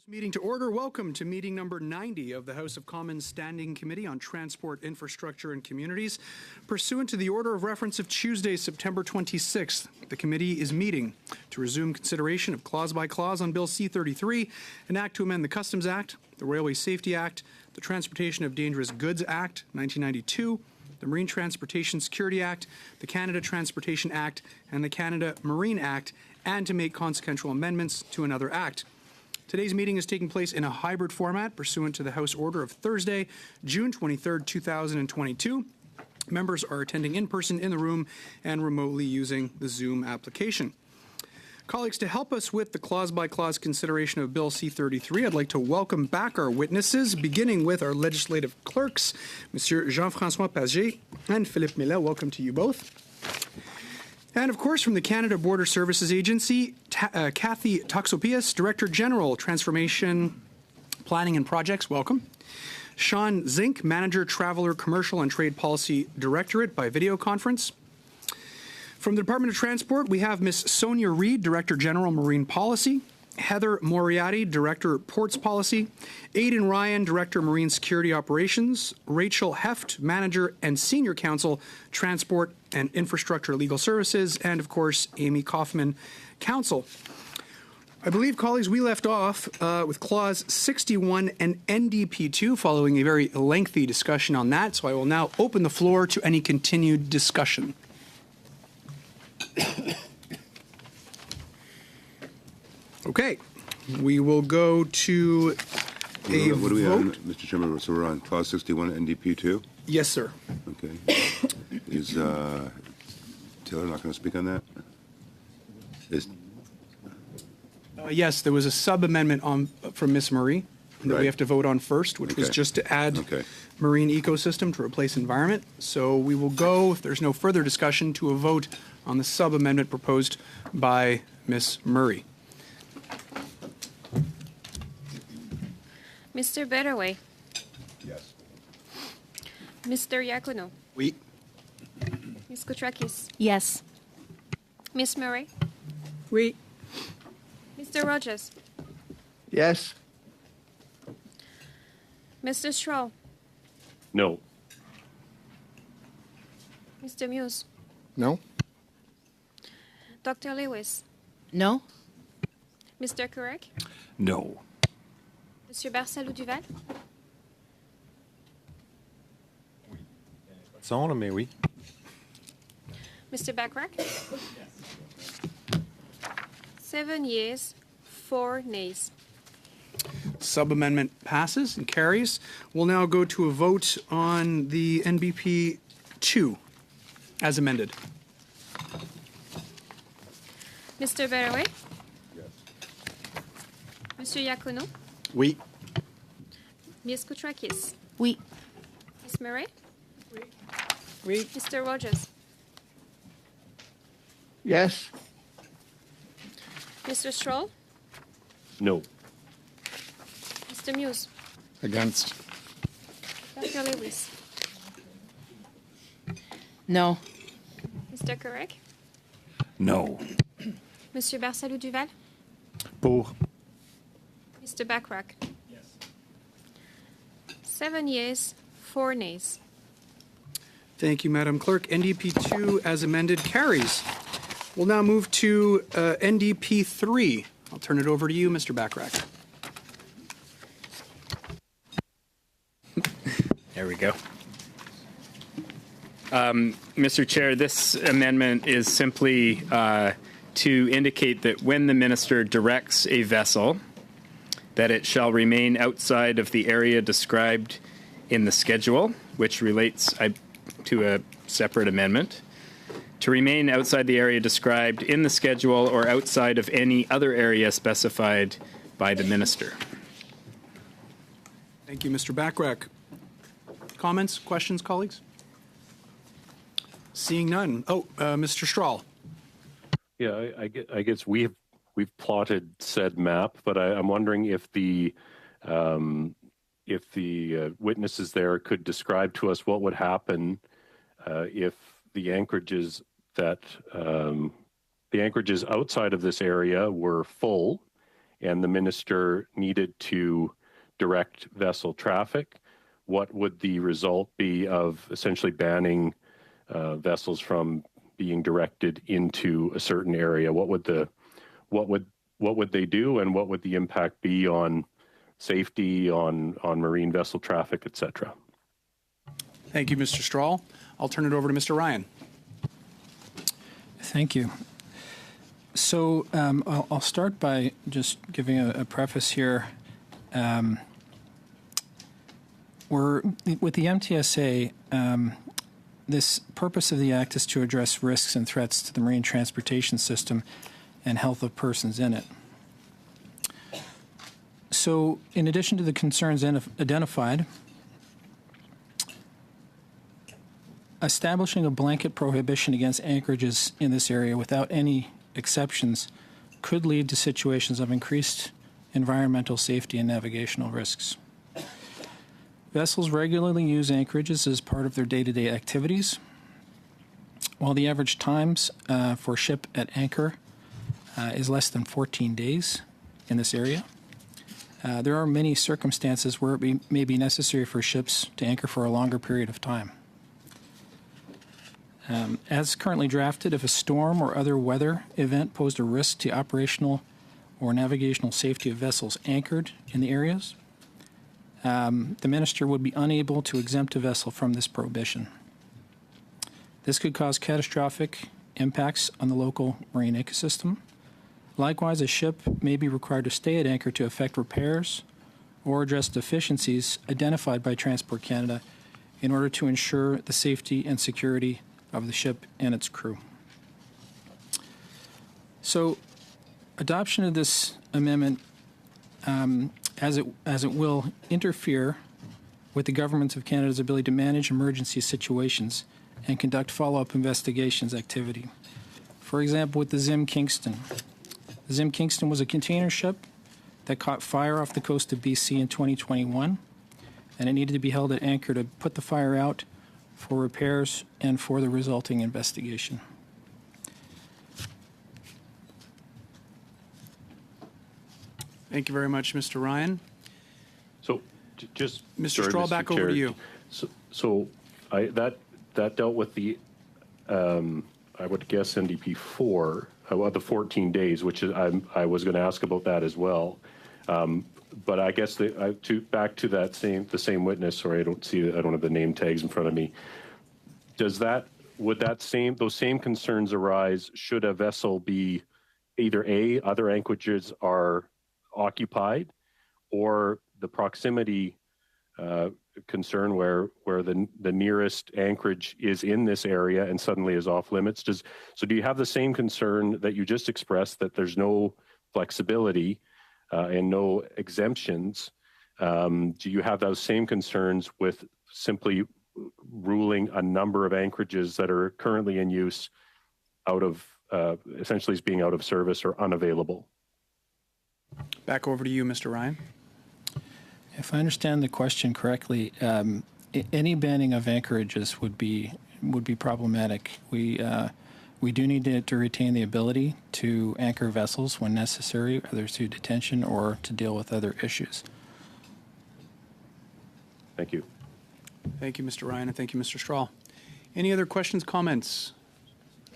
Meeting to order. Welcome to meeting number 90 of the House of Commons Standing Committee on Transport, Infrastructure and Communities. Pursuant to the order of reference of Tuesday, September 26th, the committee is meeting to resume consideration of clause by clause on Bill C-33, an act to amend the Customs Act, the Railway Safety Act, the Transportation of Dangerous Goods Act, 1992, the Marine Transportation Security Act, the Canada Transportation Act, and the Canada Marine Act, and to make consequential amendments to another act. Today's meeting is taking place in a hybrid format pursuant to the House Order of Thursday, June 23rd, 2022. Members are attending in person in the room and remotely using the Zoom application. Colleagues, to help us with the clause-by-clause consideration of Bill C-33, I'd like to welcome back our witnesses, beginning with our legislative clerks, Monsieur Jean-François Paget and Philippe Millet. Welcome to you both. And, of course, from the Canada Border Services Agency, Kathy Toxopias, Director General, Transformation, Planning and Projects. Welcome. Sean Zink, Manager, Traveller, Commercial and Trade Policy Directorate by video conference. From the Department of Transport, we have Ms. Sonia Reid, Director General, Marine Policy. Heather Moriarty, Director, Ports Policy. Aidan Ryan, Director, Marine Security Operations. Rachel Heft, Manager and Senior Counsel, Transport and Infrastructure Legal Services. And, of course, Amy Kaufman, Counsel. I believe, colleagues, we left off with Clause 61 and NDP 2, following a very lengthy discussion on that. So I will now open the floor to any continued discussion. Okay, we will go to a what do we have, vote. Mr. Chairman? So we're on Clause 61, NDP 2? Yes, sir. Okay. Is Taylor not going to speak on that? Yes, there was a sub-amendment from Ms. Murray that we have to vote on first, which was Okay. just to add marine ecosystem to replace environment. So we will go, if there's no further discussion, to a vote on the sub-amendment proposed by Ms. Murray. Mr. Betterway. Yes. Mr. Iacono. Oui. Ms. Koutrakis. Yes. Ms. Murray. Oui. Mr. Rogers. Yes. Mr. Stroll. No. Mr. Muse. No. Dr. Lewis. No. Mr. Kurek. No. Monsieur Barcelo Duval. Sans, mais oui. Mr. Backrack. 7 yeas, 4 nays. Sub-amendment passes and carries. We'll now go to a vote on the NBP 2 as amended. Mr. Betterway. Yes. Monsieur Iacono. Oui. Ms. Koutrakis. Oui. Ms. Murray. Oui. Mr. Rogers. Yes. Mr. Stroll. No. Mr. Muse. Against. Dr. Lewis. No. Mr. Kurek. No. Monsieur Barcelo Duval. Pour. Mr. Backrack. Yes. 7 yeas, 4 nays. Thank you, Madam Clerk. NDP 2 as amended carries. We'll now move to NDP 3. I'll turn it over to you, Mr. Backrack. There we go. Mr. Chair, this amendment is simply to indicate that when the minister directs a vessel, that it shall remain outside of the area described in the schedule, which relates to a separate amendment, to remain outside the area described in the schedule or outside of any other area specified by the minister. Thank you, Mr. Backrack. Comments, questions, colleagues? Seeing none. Oh, Mr. Strahl. Yeah, I guess we've plotted said map, but I'm wondering if the witnesses there could describe to us what would happen if the anchorages outside of this area were full and the minister needed to direct vessel traffic, what would the result be of essentially banning vessels from being directed into a certain area? What would they do, and what would the impact be on safety, on marine vessel traffic, etc.? Thank you, Mr. Strahl. I'll turn it over to Mr. Ryan. Thank you. So I'll start by just giving a preface here. We're with the MTSA. This purpose of the Act is to address risks and threats to the marine transportation system and health of persons in it. So, in addition to the concerns identified, establishing a blanket prohibition against anchorages in this area without any exceptions could lead to situations of increased environmental safety and navigational risks. Vessels regularly use anchorages as part of their day-to-day activities. While the average times for a ship at anchor is less than 14 days in this area, there are many circumstances where it may be necessary for ships to anchor for a longer period of time. As currently drafted, if a storm or other weather event posed a risk to operational or navigational safety of vessels anchored in the areas, the minister would be unable to exempt a vessel from this prohibition. This could cause catastrophic impacts on the local marine ecosystem. Likewise, a ship may be required to stay at anchor to effect repairs or address deficiencies identified by Transport Canada in order to ensure the safety and security of the ship and its crew. So, adoption of this amendment, as it will interfere with the government of Canada's ability to manage emergency situations and conduct follow-up investigations activity. For example, with the Zim Kingston. The Zim Kingston was a container ship that caught fire off the coast of BC in 2021, and it needed to be held at anchor to put the fire out for repairs and for the resulting investigation. Thank you very much, Mr. Ryan. So, just Mr. Strahl, back over to you. So, that dealt with the, I would guess NDP 4, the 14 days, which is I was going to ask about that as well. But I guess back to the same witness. Sorry, I don't have the name tags in front of me. Would those same concerns arise should a vessel be either other anchorages are occupied, or the proximity concern where the nearest anchorage is in this area and suddenly is off limits? So do you have the same concern that you just expressed, that there's no flexibility and no exemptions? Do you have those same concerns with simply ruling a number of anchorages that are currently in use out of essentially as being out of service or unavailable? Back over to you, Mr. Ryan. If I understand the question correctly, any banning of anchorages would be problematic. We do need to retain the ability to anchor vessels when necessary, whether through detention or to deal with other issues. Thank you. Thank you, Mr. Ryan, and thank you, Mr. Strahl. Any other questions, comments?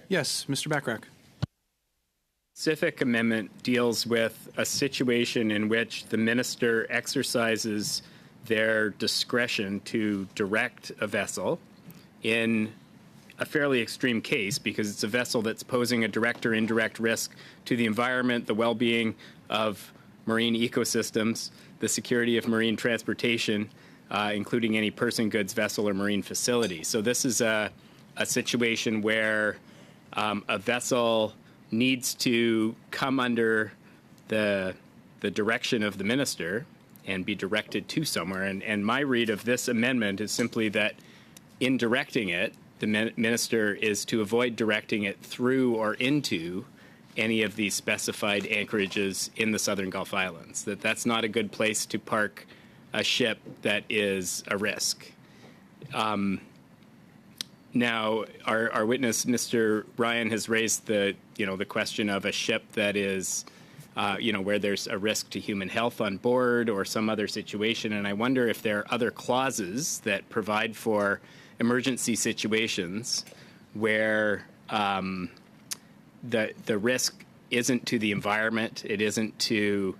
Yes, Mr. Bachrach. Specific amendment deals with a situation in which the minister exercises their discretion to direct a vessel in a fairly extreme case, because it's a vessel that's posing a direct or indirect risk to the environment, the well-being of marine ecosystems, the security of marine transportation, including any person, goods, vessel, or marine facility. So this is a situation where a vessel needs to come under the direction of the minister and be directed to somewhere. And my read of this amendment is simply that in directing it, the minister is to avoid directing it through or into any of these specified anchorages in the Southern Gulf Islands. That's not a good place to park a ship that is a risk. Now, our witness, Mr. Ryan, has raised the question of a ship that is where there's a risk to human health on board or some other situation. And I wonder if there are other clauses that provide for emergency situations where the risk isn't to the environment, it isn't to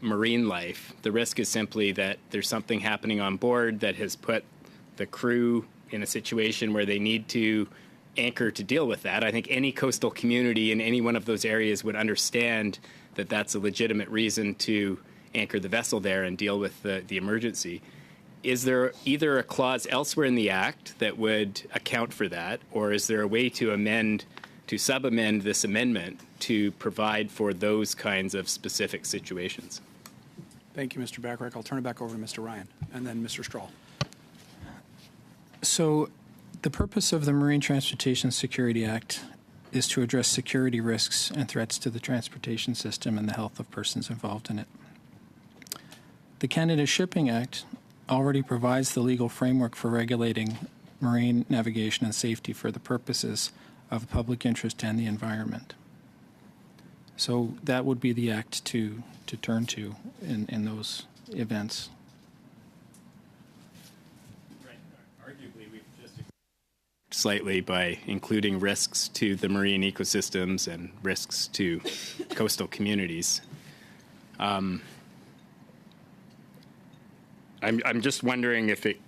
marine life. The risk is simply that there's something happening on board that has put the crew in a situation where they need to anchor to deal with that. I think any coastal community in any one of those areas would understand that that's a legitimate reason to anchor the vessel there and deal with the emergency. Is there either a clause elsewhere in the Act that would account for that, or is there a way to sub-amend this amendment to provide for those kinds of specific situations? Thank you, Mr. Bachrach. I'll turn it back over to Mr. Ryan and then Mr. Strahl. So the purpose of the Marine Transportation Security Act is to address security risks and threats to the transportation system and the health of persons involved in it. The Canada Shipping Act already provides the legal framework for regulating marine navigation and safety for the purposes of public interest and the environment. So that would be the act to turn to in those events. Arguably, we've just slightly by including risks to the marine ecosystems and risks to coastal communities. I'm just wondering if it,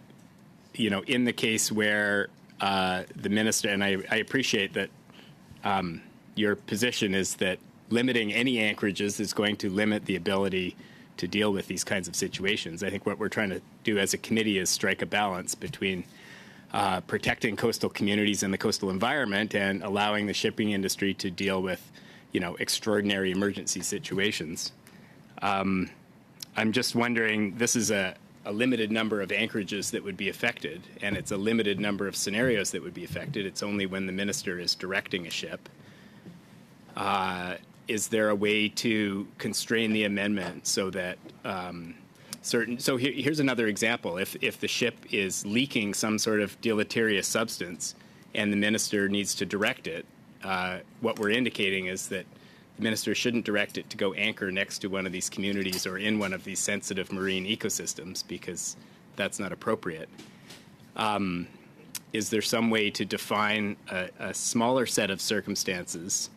in the case where the minister, and I appreciate that your position is that limiting any anchorages is going to limit the ability to deal with these kinds of situations. I think what we're trying to do as a committee is strike a balance between protecting coastal communities and the coastal environment and allowing the shipping industry to deal with, extraordinary emergency situations. I'm just wondering, this is a limited number of anchorages that would be affected, and it's a limited number of scenarios that would be affected. It's only when the minister is directing a ship. Is there a way to constrain the amendment so that here's another example. If the ship is leaking some sort of deleterious substance and the minister needs to direct it, what we're indicating is that the minister shouldn't direct it to go anchor next to one of these communities or in one of these sensitive marine ecosystems, because that's not appropriate. Is there some way to define a smaller set of circumstances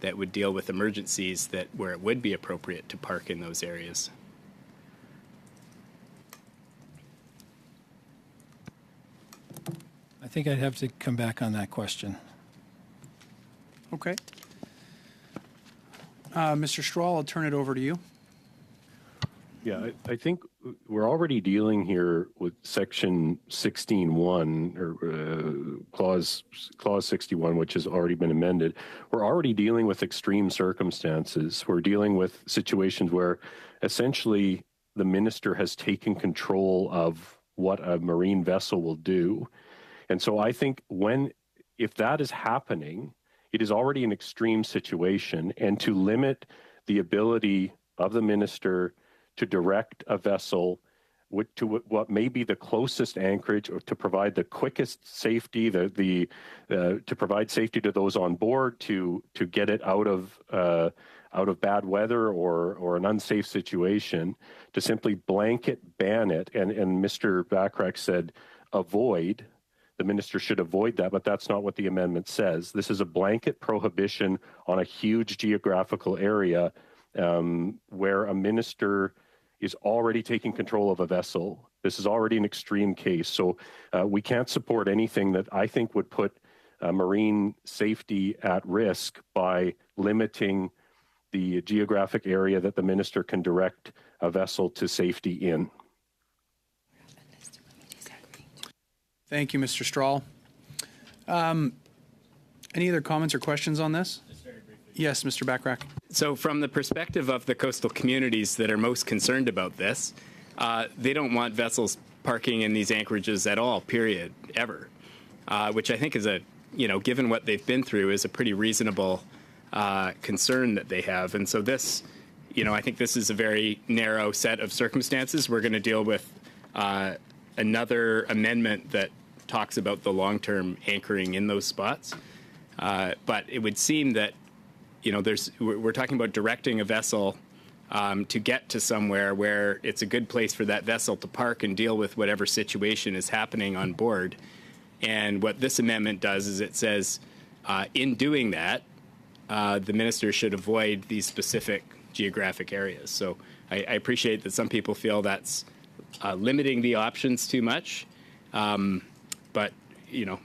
that would deal with emergencies where it would be appropriate to park in those areas? I think I'd have to come back on that question. Okay. Mr. Strahl, I'll turn it over to you. Yeah, I think we're already dealing here with Section 16.1 or Clause 61, which has already been amended. We're already dealing with extreme circumstances. We're dealing with situations where essentially the minister has taken control of what a marine vessel will do. And so I think if that is happening, it is already an extreme situation, and to limit the ability of the minister to direct a vessel to what may be the closest anchorage, or to provide the quickest safety, to provide safety to those on board, to get it out of bad weather or an unsafe situation, to simply blanket ban it, and Mr. Bachrach said avoid. The minister should avoid that, but that's not what the amendment says. This is a blanket prohibition on a huge geographical area where a minister is already taking control of a vessel. This is already an extreme case. So we can't support anything that I think would put marine safety at risk by limiting the geographic area that the minister can direct a vessel to safety in. Thank you, Mr. Strahl. Any other comments or questions on this? Yes, Mr. Bachrach. So from the perspective of the coastal communities that are most concerned about this, they don't want vessels parking in these anchorages at all, period, ever, which I think is given what they've been through, is a pretty reasonable concern that they have. And so this, I think this is a very narrow set of circumstances. We're going to deal with another amendment that talks about the long-term anchoring in those spots. But it would seem that we're talking about directing a vessel to get to somewhere where it's a good place for that vessel to park and deal with whatever situation is happening on board. And what this amendment does is it says, in doing that, the minister should avoid these specific geographic areas. So I appreciate that some people feel that's limiting the options too much, but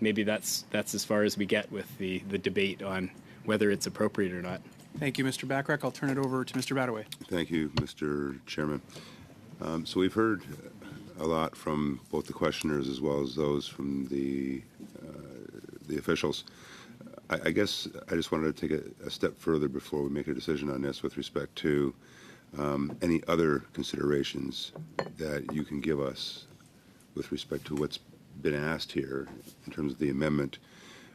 maybe that's as far as we get with the debate on whether it's appropriate or not. Thank you, Mr. Bachrach. I'll turn it over to Mr. Badaway. Thank you, Mr. Chairman. So we've heard a lot from both the questioners as well as those from the officials. I guess I just wanted to take a step further before we make a decision on this with respect to any other considerations that you can give us with respect to what's been asked here in terms of the amendment.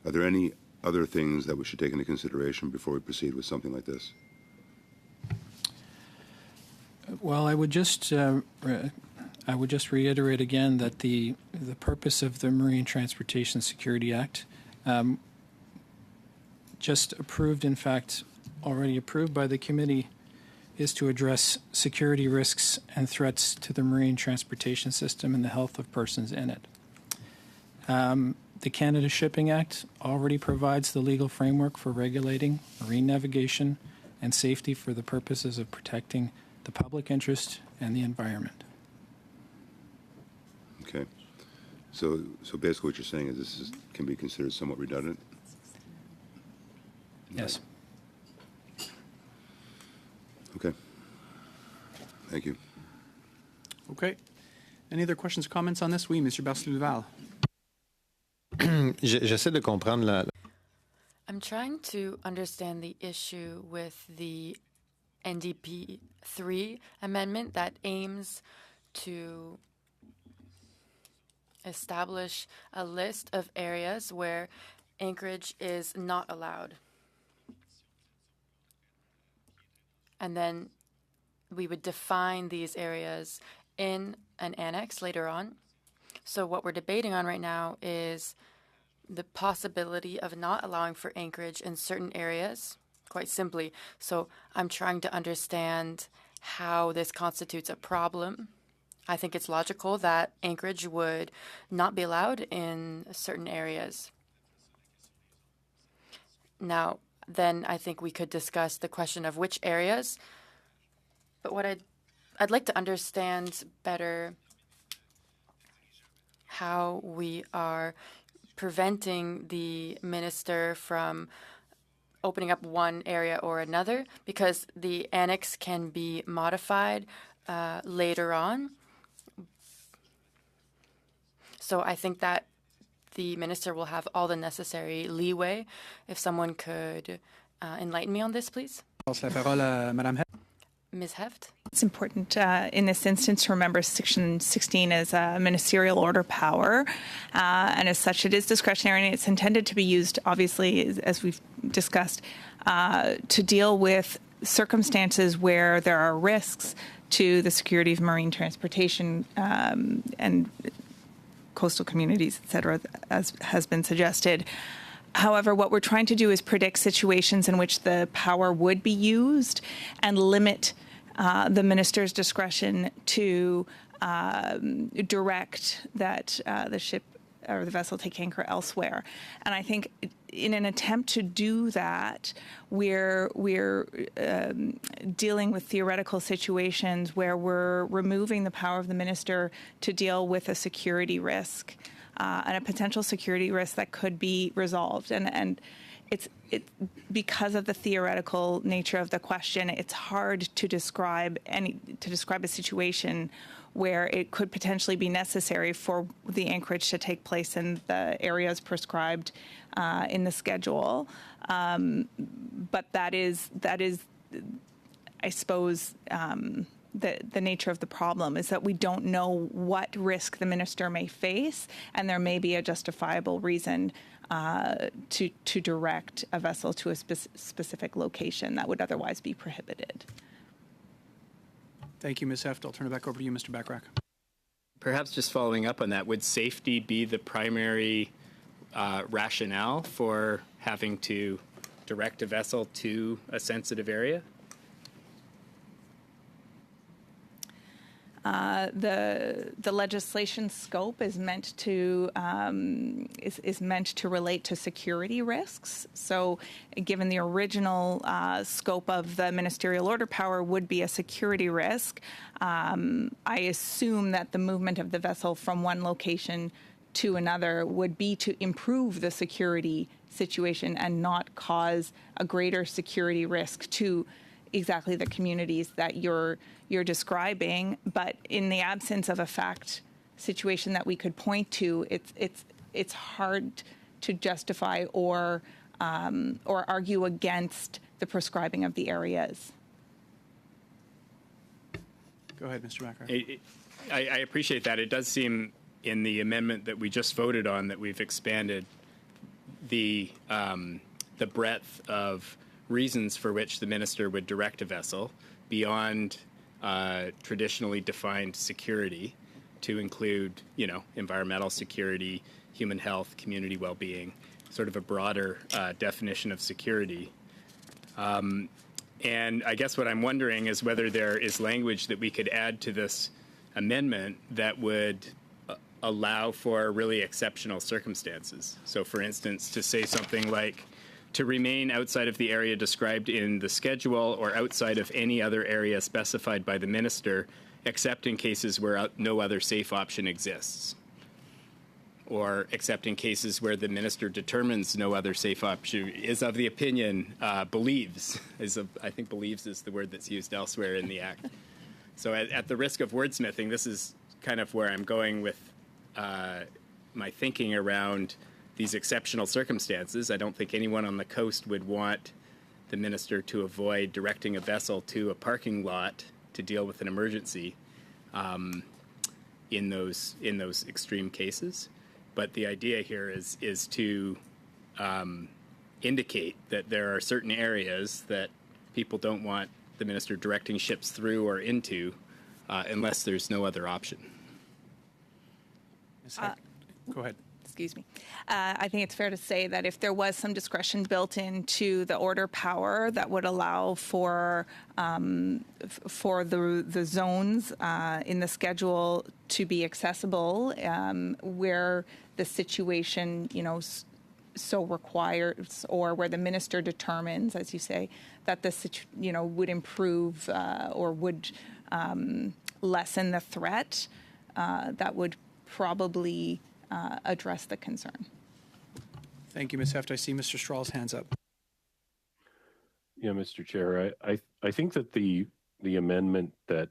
Are there any other things that we should take into consideration before we proceed with something like this? Well, I would just reiterate again that the purpose of the Marine Transportation Security Act, just approved, in fact, already approved by the committee, is to address security risks and threats to the marine transportation system and the health of persons in it. The Canada Shipping Act already provides the legal framework for regulating marine navigation and safety for the purposes of protecting the public interest and the environment. Okay. So basically what you're saying is this can be considered somewhat redundant? Yes. Okay. Thank you. Okay. Any other questions or comments on this? Oui, Mr. Barcelo-Duval. J'essaie de comprendre la. I'm trying to understand the issue with the NDP 3 amendment that aims to establish a list of areas where anchorage is not allowed. And then we would define these areas in an annex later on. So what we're debating on right now is the possibility of not allowing for anchorage in certain areas, quite simply. So I'm trying to understand how this constitutes a problem. I think it's logical that anchorage would not be allowed in certain areas. Now, then I think we could discuss the question of which areas. But what I'd like to understand better how we are preventing the minister from opening up one area or another, because the annex can be modified later on. So I think that the minister will have all the necessary leeway. If someone could enlighten me on this, please. Passe la parole à Madame Heft. Ms. Heft? It's important in this instance to remember Section 16 is a ministerial order power, and as such, it is discretionary, and it's intended to be used, obviously, as we've discussed, to deal with circumstances where there are risks to the security of marine transportation and coastal communities, et cetera, as has been suggested. However, what we're trying to do is predict situations in which the power would be used and limit the minister's discretion to direct that the ship or the vessel take anchor elsewhere. And I think in an attempt to do that, we're dealing with theoretical situations where we're removing the power of the minister to deal with a security risk and a potential security risk that could be resolved. And it's because of the theoretical nature of the question, it's hard to describe a situation where it could potentially be necessary for the anchorage to take place in the areas prescribed in the schedule. But that is, I suppose, the nature of the problem is that we don't know what risk the minister may face, and there may be a justifiable reason to direct a vessel to a specific location that would otherwise be prohibited. Thank you, Ms. Heft. I'll turn it back over to you, Mr. Bachrach. Perhaps just following up on that, would safety be the primary rationale for having to direct a vessel to a sensitive area? The legislation scope is meant to is meant to relate to security risks. So, given the original scope of the ministerial order power would be a security risk, I assume that the movement of the vessel from one location to another would be to improve the security situation and not cause a greater security risk to exactly the communities that you're describing. But in the absence of a fact situation that we could point to, it's hard to justify or argue against the prescribing of the areas. Go ahead, Mr. Bachrach. I appreciate that. It does seem in the amendment that we just voted on that we've expanded the breadth of reasons for which the minister would direct a vessel beyond traditionally defined security to include, environmental security, human health, community well-being, sort of a broader definition of security. And I guess what I'm wondering is whether there is language that we could add to this amendment that would allow for really exceptional circumstances. So, for instance, to say something like, to remain outside of the area described in the schedule or outside of any other area specified by the minister, except in cases where no other safe option exists. Or except in cases where the minister determines no other safe option, is of the opinion, believes. I think believes is the word that's used elsewhere in the Act. So at the risk of wordsmithing, this is kind of where I'm going with my thinking around these exceptional circumstances. I don't think anyone on the coast would want the minister to avoid directing a vessel to a parking lot to deal with an emergency in those extreme cases. But the idea here is to indicate that there are certain areas that people don't want the minister directing ships through or into unless there's no other option. Ms. Heck, go ahead. Excuse me. I think it's fair to say that if there was some discretion built into the order power that would allow for the zones in the schedule to be accessible, where the situation, so requires, or where the minister determines, as you say, that this, would improve or would lessen the threat, that would probably address the concern. Thank you, Ms. Heft. I see Mr. Strahl's hands up. Yeah, Mr. Chair, I think that the amendment that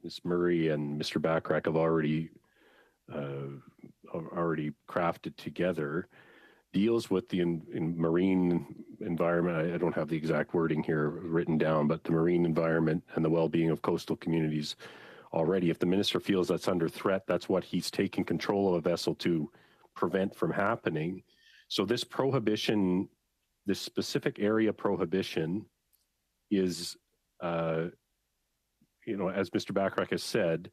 Ms. Murray and Mr. Bachrach have already crafted together deals with the marine environment. I don't have the exact wording here written down, but the marine environment and the well-being of coastal communities already. If the minister feels that's under threat, that's what he's taking control of a vessel to prevent from happening. So this prohibition, this specific area prohibition is, as Mr. Bachrach has said,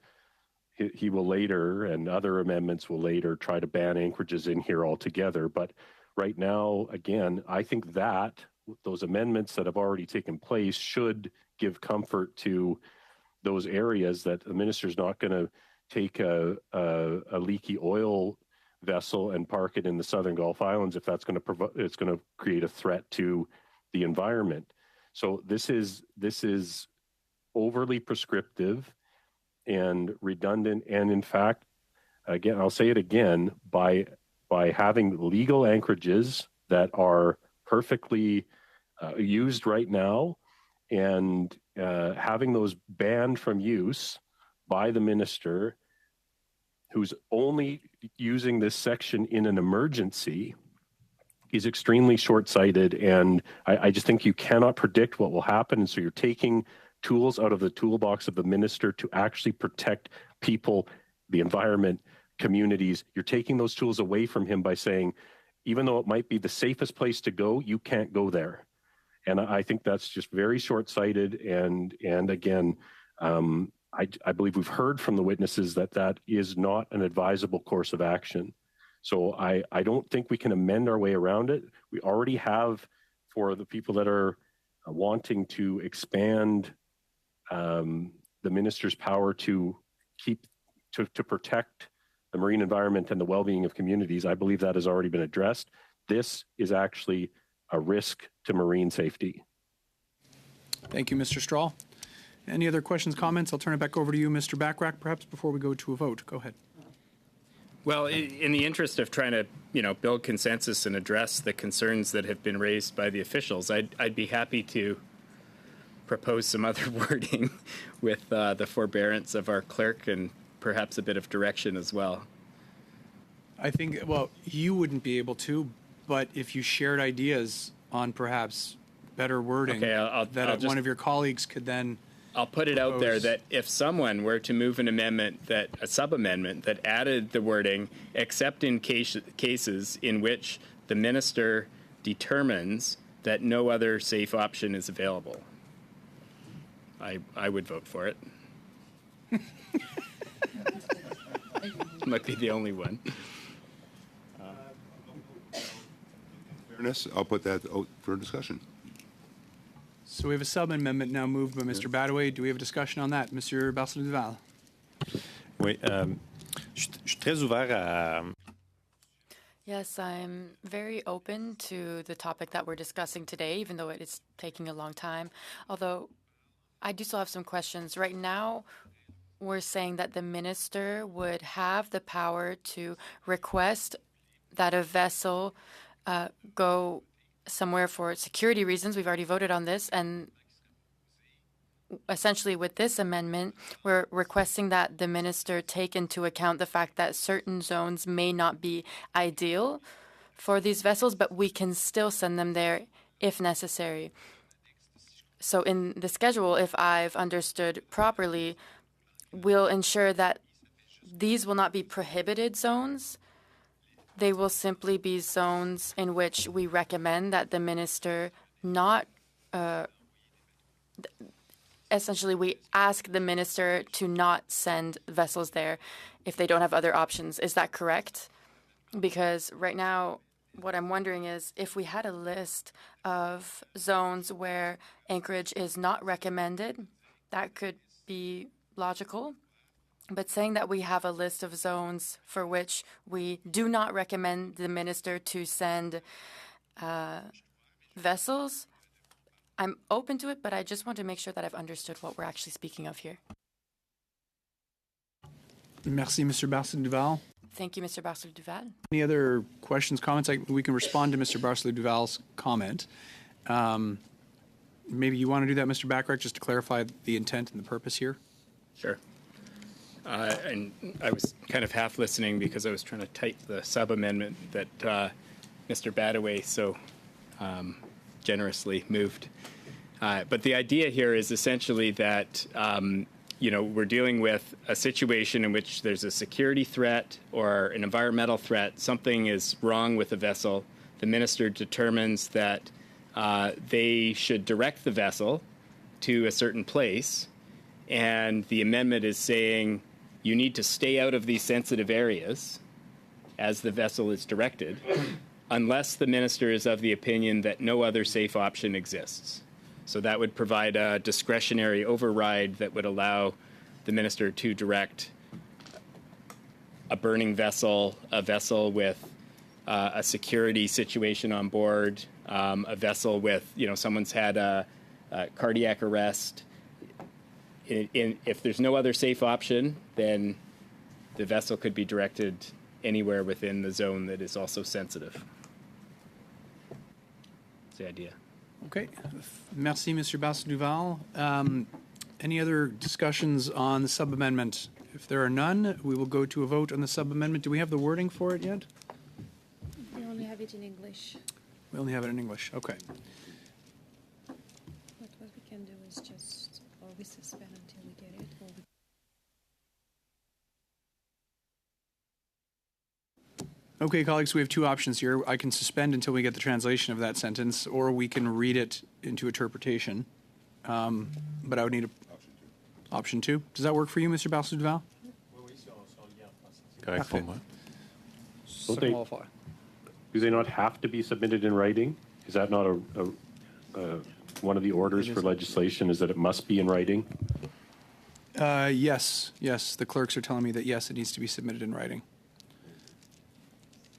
he will later, and other amendments will later, try to ban anchorages in here altogether. But right now, again, I think that those amendments that have already taken place should give comfort to those areas that the minister's not going to take a leaky oil vessel and park it in the southern Gulf Islands if that's going to it's going to create a threat to the environment. So this is overly prescriptive and redundant, and in fact, again, I'll say it again, by having legal anchorages that are perfectly used right now, and having those banned from use by the minister, who's only using this section in an emergency, is extremely short-sighted. And I just think you cannot predict what will happen. And so you're taking tools out of the toolbox of the minister to actually protect people, the environment, communities. You're taking those tools away from him by saying, even though it might be the safest place to go, you can't go there. And I think that's just very short-sighted. And again, I believe we've heard from the witnesses that is not an advisable course of action. So I don't think we can amend our way around it. We already have for the people that are wanting to expand the minister's power to protect the marine environment and the well-being of communities. I believe that has already been addressed. This is actually a risk to marine safety. Thank you, Mr. Strahl. Any other questions, comments? I'll turn it back over to you, Mr. Bachrach, perhaps before we go to a vote. Go ahead. Well, in the interest of trying to, build consensus and address the concerns that have been raised by the officials, I'd be happy to propose some other wording with the forbearance of our clerk and perhaps a bit of direction as well. I think, well, you wouldn't be able to, but if you shared ideas on perhaps better wording, Okay, I'll that one of your colleagues could then. I'll put it out there propose. that if someone were to move an amendment, a sub-amendment that added the wording, except in cases in which the minister determines that no other safe option is available, I would vote for it. Might be the only one. Fairness, I'll put that out for discussion. So we have a sub-amendment now moved by Mr. Badaway. Do we have a discussion on that? Monsieur Barcel-Duval? Oui, je suis très ouvert à. Yes, I'm very open to the topic that we're discussing today, even though it is taking a long time. Although I do still have some questions. Right now, we're saying that the minister would have the power to request that a vessel go somewhere for security reasons. We've already voted on this. And essentially with this amendment, we're requesting that the minister take into account the fact that certain zones may not be ideal for these vessels, but we can still send them there if necessary. So in the schedule, if I've understood properly, we'll ensure that these will not be prohibited zones. They will simply be zones in which we recommend that the minister not, essentially we ask the minister to not send vessels there if they don't have other options. Is that correct? Because right now, what I'm wondering is if we had a list of zones where anchorage is not recommended, that could be logical. But saying that we have a list of zones for which we do not recommend the minister to send vessels, I'm open to it, but I just want to make sure that I've understood what we're actually speaking of here. Merci, Mr. Barcel-Duval. Thank you, Mr. Barcel-Duval. Any other questions, comments? We can respond to Mr. Barcel-Duval's comment. Maybe you want to do that, Mr. Bachrach, just to clarify the intent and the purpose here? Sure. And I was kind of half listening because I was trying to type the sub-amendment that Mr. Badaway so generously moved. But the idea here is essentially that, we're dealing with a situation in which there's a security threat or an environmental threat. Something is wrong with the vessel. The minister determines that they should direct the vessel to a certain place. And the amendment is saying you need to stay out of these sensitive areas as the vessel is directed, unless the minister is of the opinion that no other safe option exists. So that would provide a discretionary override that would allow the minister to direct a burning vessel, a vessel with a security situation on board, a vessel with, someone's had a cardiac arrest. If there's no other safe option, then the vessel could be directed anywhere within the zone that is also sensitive. That's the idea. Okay. Merci, Mr. Barcel-Duval. Any other discussions on the sub-amendment? If there are none, we will go to a vote on the sub-amendment. Do we have the wording for it yet? We only have it in English. We only have it in English. Okay. But what we can do is just, or we suspend until we get it, or we... Okay, colleagues, we have two options here. I can suspend until we get the translation of that sentence, or we can read it into interpretation. But I would need option two. Does that work for you, Mr. Barcel-Duval? Correct pour moi. Do they not have to be submitted in writing? Is that not one of the orders for legislation is that it must be in writing? Yes, the clerks are telling me that yes, it needs to be submitted in writing.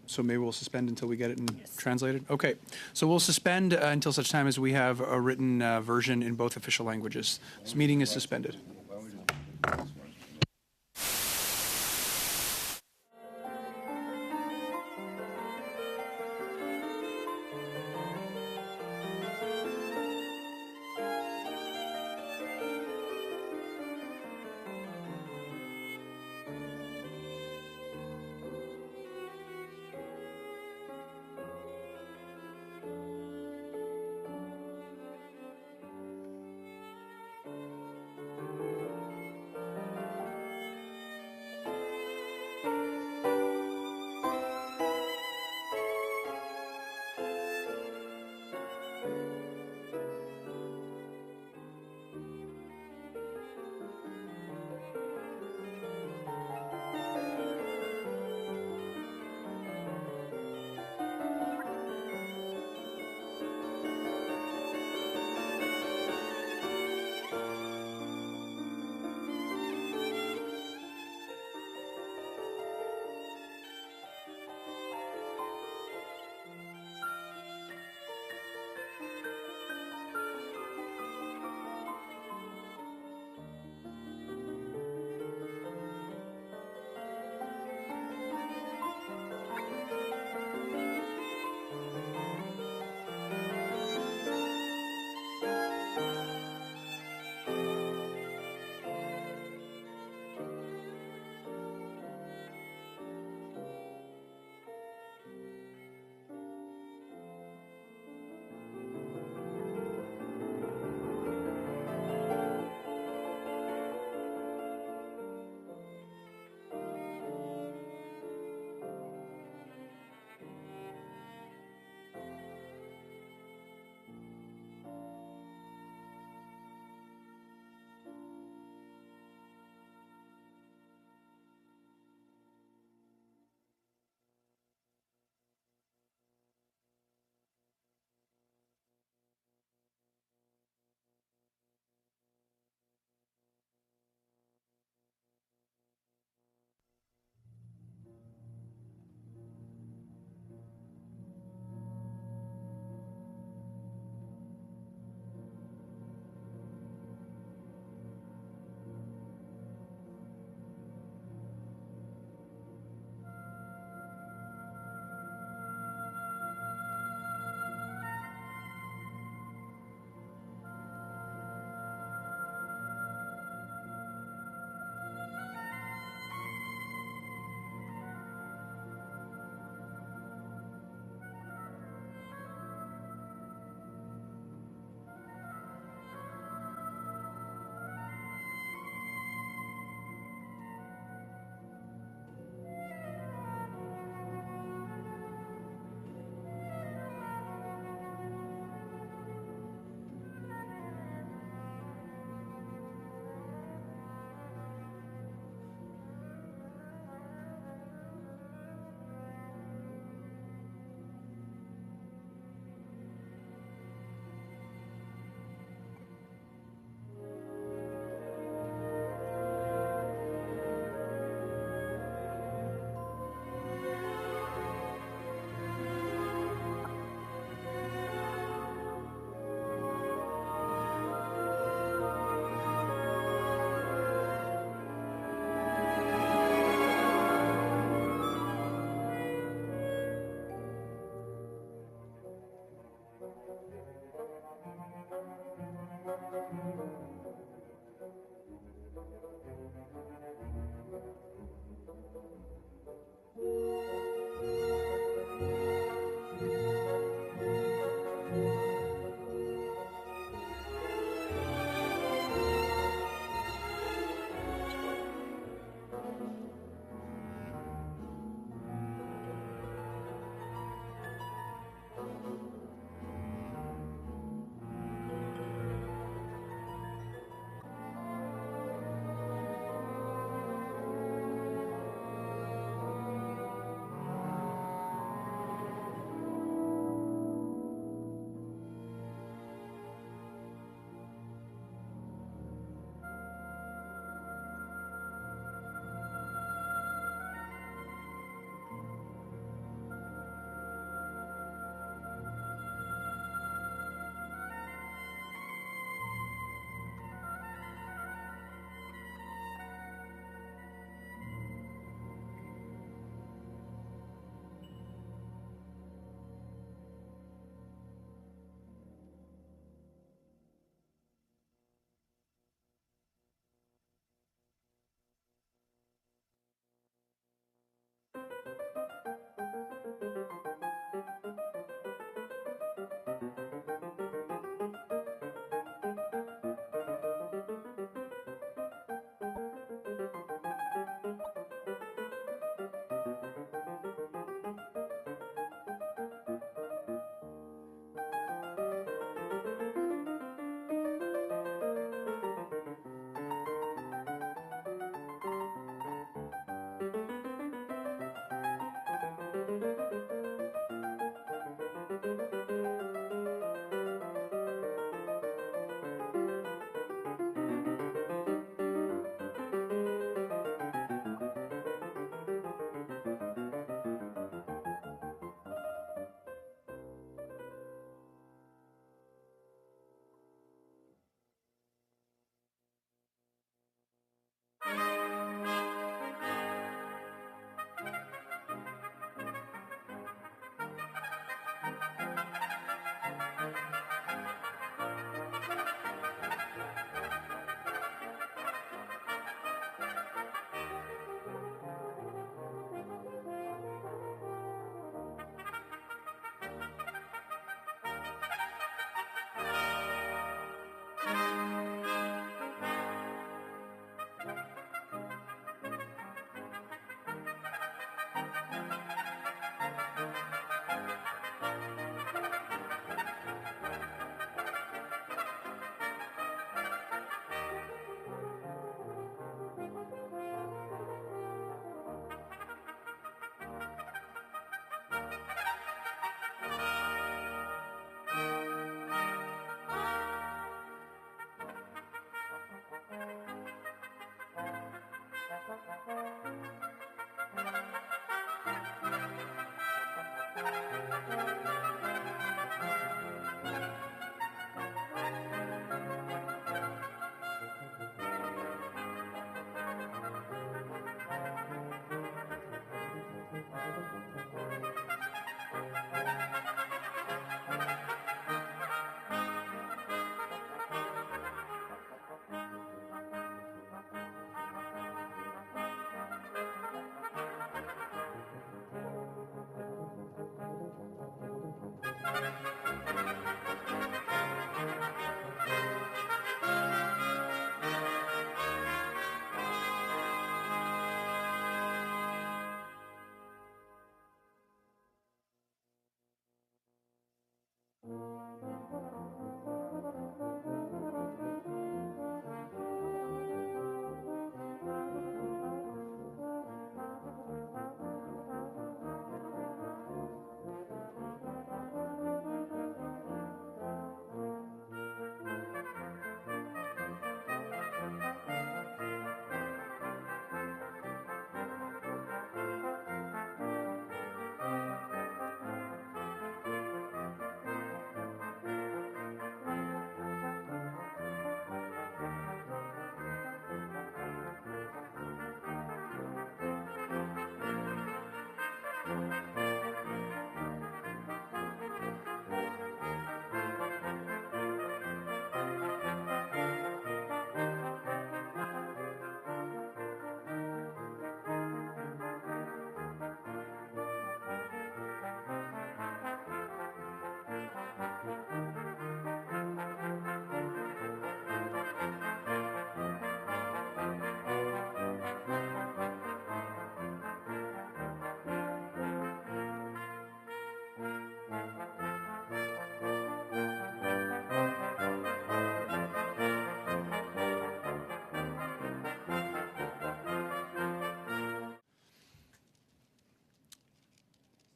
So maybe we'll suspend until we get it translated? Okay, so we'll suspend until such time as we have a written version in both official languages. This meeting is suspended.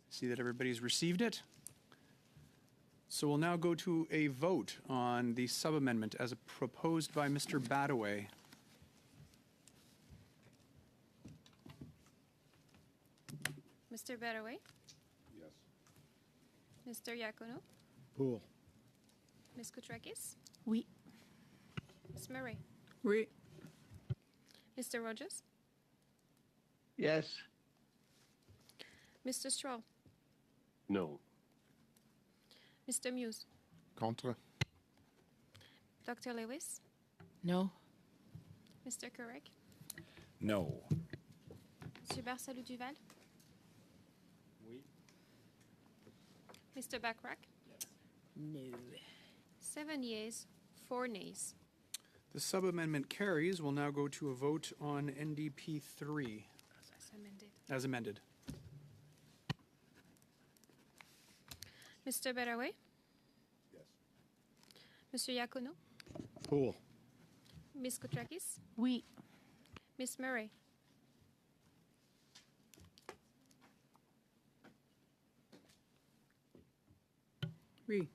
See that everybody's received it. So we'll now go to a vote on the sub-amendment as proposed by Mr. Badaway. Mr. Badaway? Yes. Mr. Iacono? Pool. Ms. Koutrakis? Oui. Ms. Murray? Oui. Mr. Rogers? Yes. Mr. Stroll? No. Mr. Muse? Contre. Dr. Lewis? No. Mr. Kurek? No. Monsieur Barsalou Duval? Oui. Mr. Backrack? No. 7 yeas, 4 nays. The sub-amendment carries. We'll now go to a vote on NDP 3 As amended. as amended. Mr. Badaway? Yes. Monsieur Iacono? Pool. Ms. Koutrakis? Oui. Ms. Murray? Oui.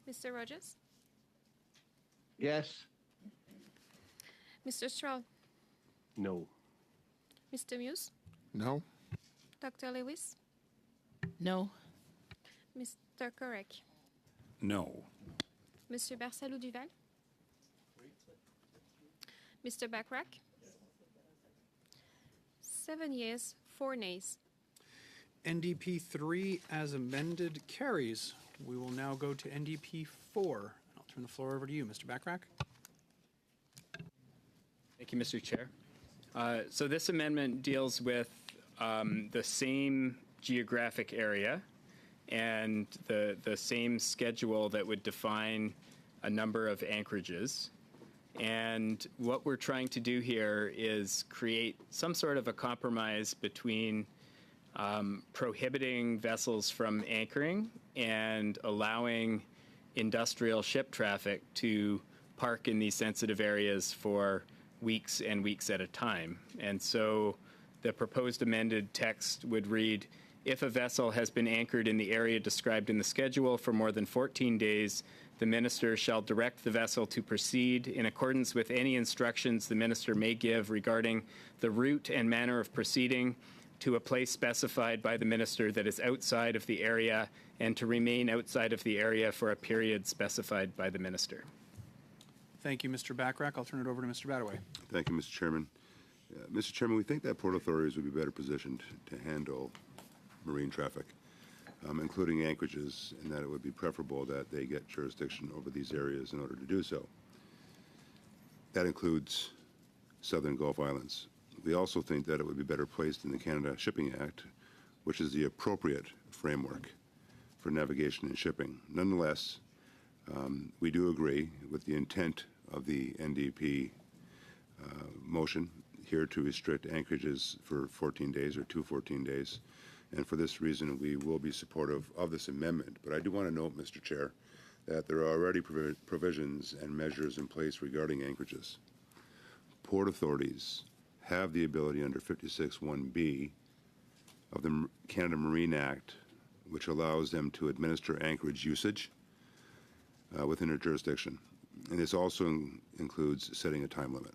Mr. Rogers? Yes. Mr. Stroll? No. Mr. Muse? No. Dr. Lewis? No. Mr. Kurek? No. Monsieur Barsalou Duval? Mr. Backrack? 7 yeas, 4 nays. NDP 3 as amended carries. We will now go to NDP 4. I'll turn the floor over to you, Mr. Backrack. Thank you, Mr. Chair. So this amendment deals with the same geographic area and the same schedule that would define a number of anchorages. And what we're trying to do here is create some sort of a compromise between prohibiting vessels from anchoring and allowing industrial ship traffic to park in these sensitive areas for weeks and weeks at a time. And so the proposed amended text would read, if a vessel has been anchored in the area described in the schedule for more than 14 days, the minister shall direct the vessel to proceed in accordance with any instructions the minister may give regarding the route and manner of proceeding to a place specified by the minister that is outside of the area and to remain outside of the area for a period specified by the minister. Thank you, Mr. Backrack. I'll turn it over to Mr. Badaway. Thank you, Mr. Chairman. Mr. Chairman, we think that port authorities would be better positioned to handle marine traffic, including anchorages, and that it would be preferable that they get jurisdiction over these areas in order to do so. That includes Southern Gulf Islands. We also think that it would be better placed in the Canada Shipping Act, which is the appropriate framework for navigation and shipping. Nonetheless, we do agree with the intent of the NDP motion here to restrict anchorages for 14 days or 14 days. And for this reason, we will be supportive of this amendment. But I do want to note, Mr. Chair, that there are already provisions and measures in place regarding anchorages. Port authorities have the ability under 56(1)B of the Canada Marine Act, which allows them to administer anchorage usage within their jurisdiction. And this also includes setting a time limit.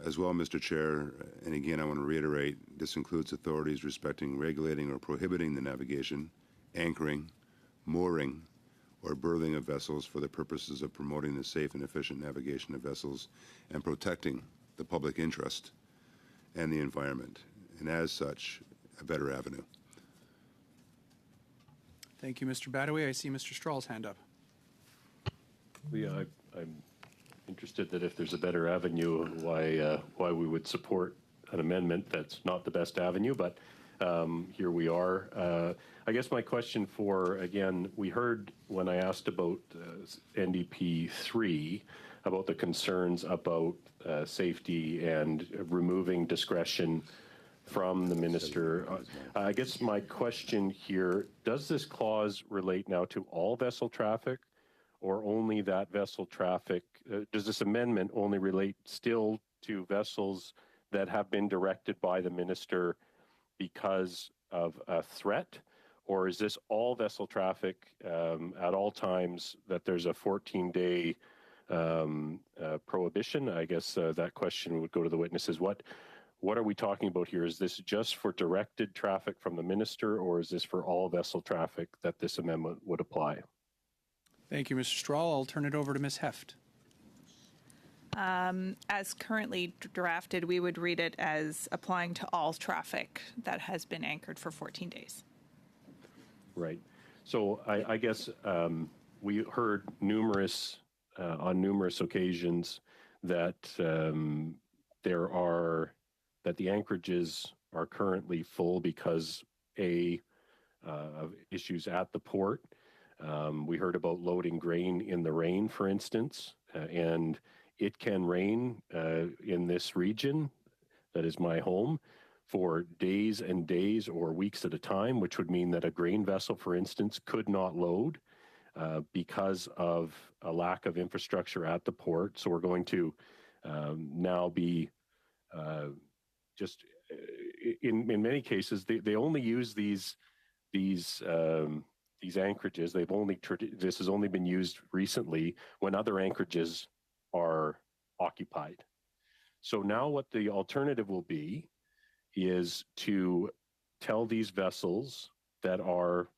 As well, Mr. Chair, and again, I want to reiterate, this includes authorities respecting regulating or prohibiting the navigation, anchoring, mooring, or berthing of vessels for the purposes of promoting the safe and efficient navigation of vessels and protecting the public interest and the environment, and as such, a better avenue. Thank you, Mr. Badaway. I see Mr. Straw's hand up. Yeah, I'm interested that if there's a better avenue, why we would support an amendment that's not the best avenue, but here we are. I guess my question again, we heard when I asked about NDP 3 about the concerns about safety and removing discretion from the minister. I guess my question here, does this clause relate now to all vessel traffic or only that vessel traffic? Does this amendment only relate still to vessels that have been directed by the minister because of a threat? Or is this all vessel traffic at all times that there's a 14-day prohibition? I guess that question would go to the witnesses. What are we talking about here? Is this just for directed traffic from the minister, or is this for all vessel traffic that this amendment would apply? Thank you, Mr. Strahl. I'll turn it over to Ms. Heft. As currently drafted, we would read it as applying to all traffic that has been anchored for 14 days. Right. So I guess we heard on numerous occasions that that the anchorages are currently full because of issues at the port. We heard about loading grain in the rain, for instance, and it can rain in this region, that is my home, for days and days or weeks at a time, which would mean that a grain vessel, for instance, could not load because of a lack of infrastructure at the port. So we're going to now be just in many cases, they only use these anchorages. This has only been used recently when other anchorages are occupied. So now what the alternative will be is to tell these vessels that are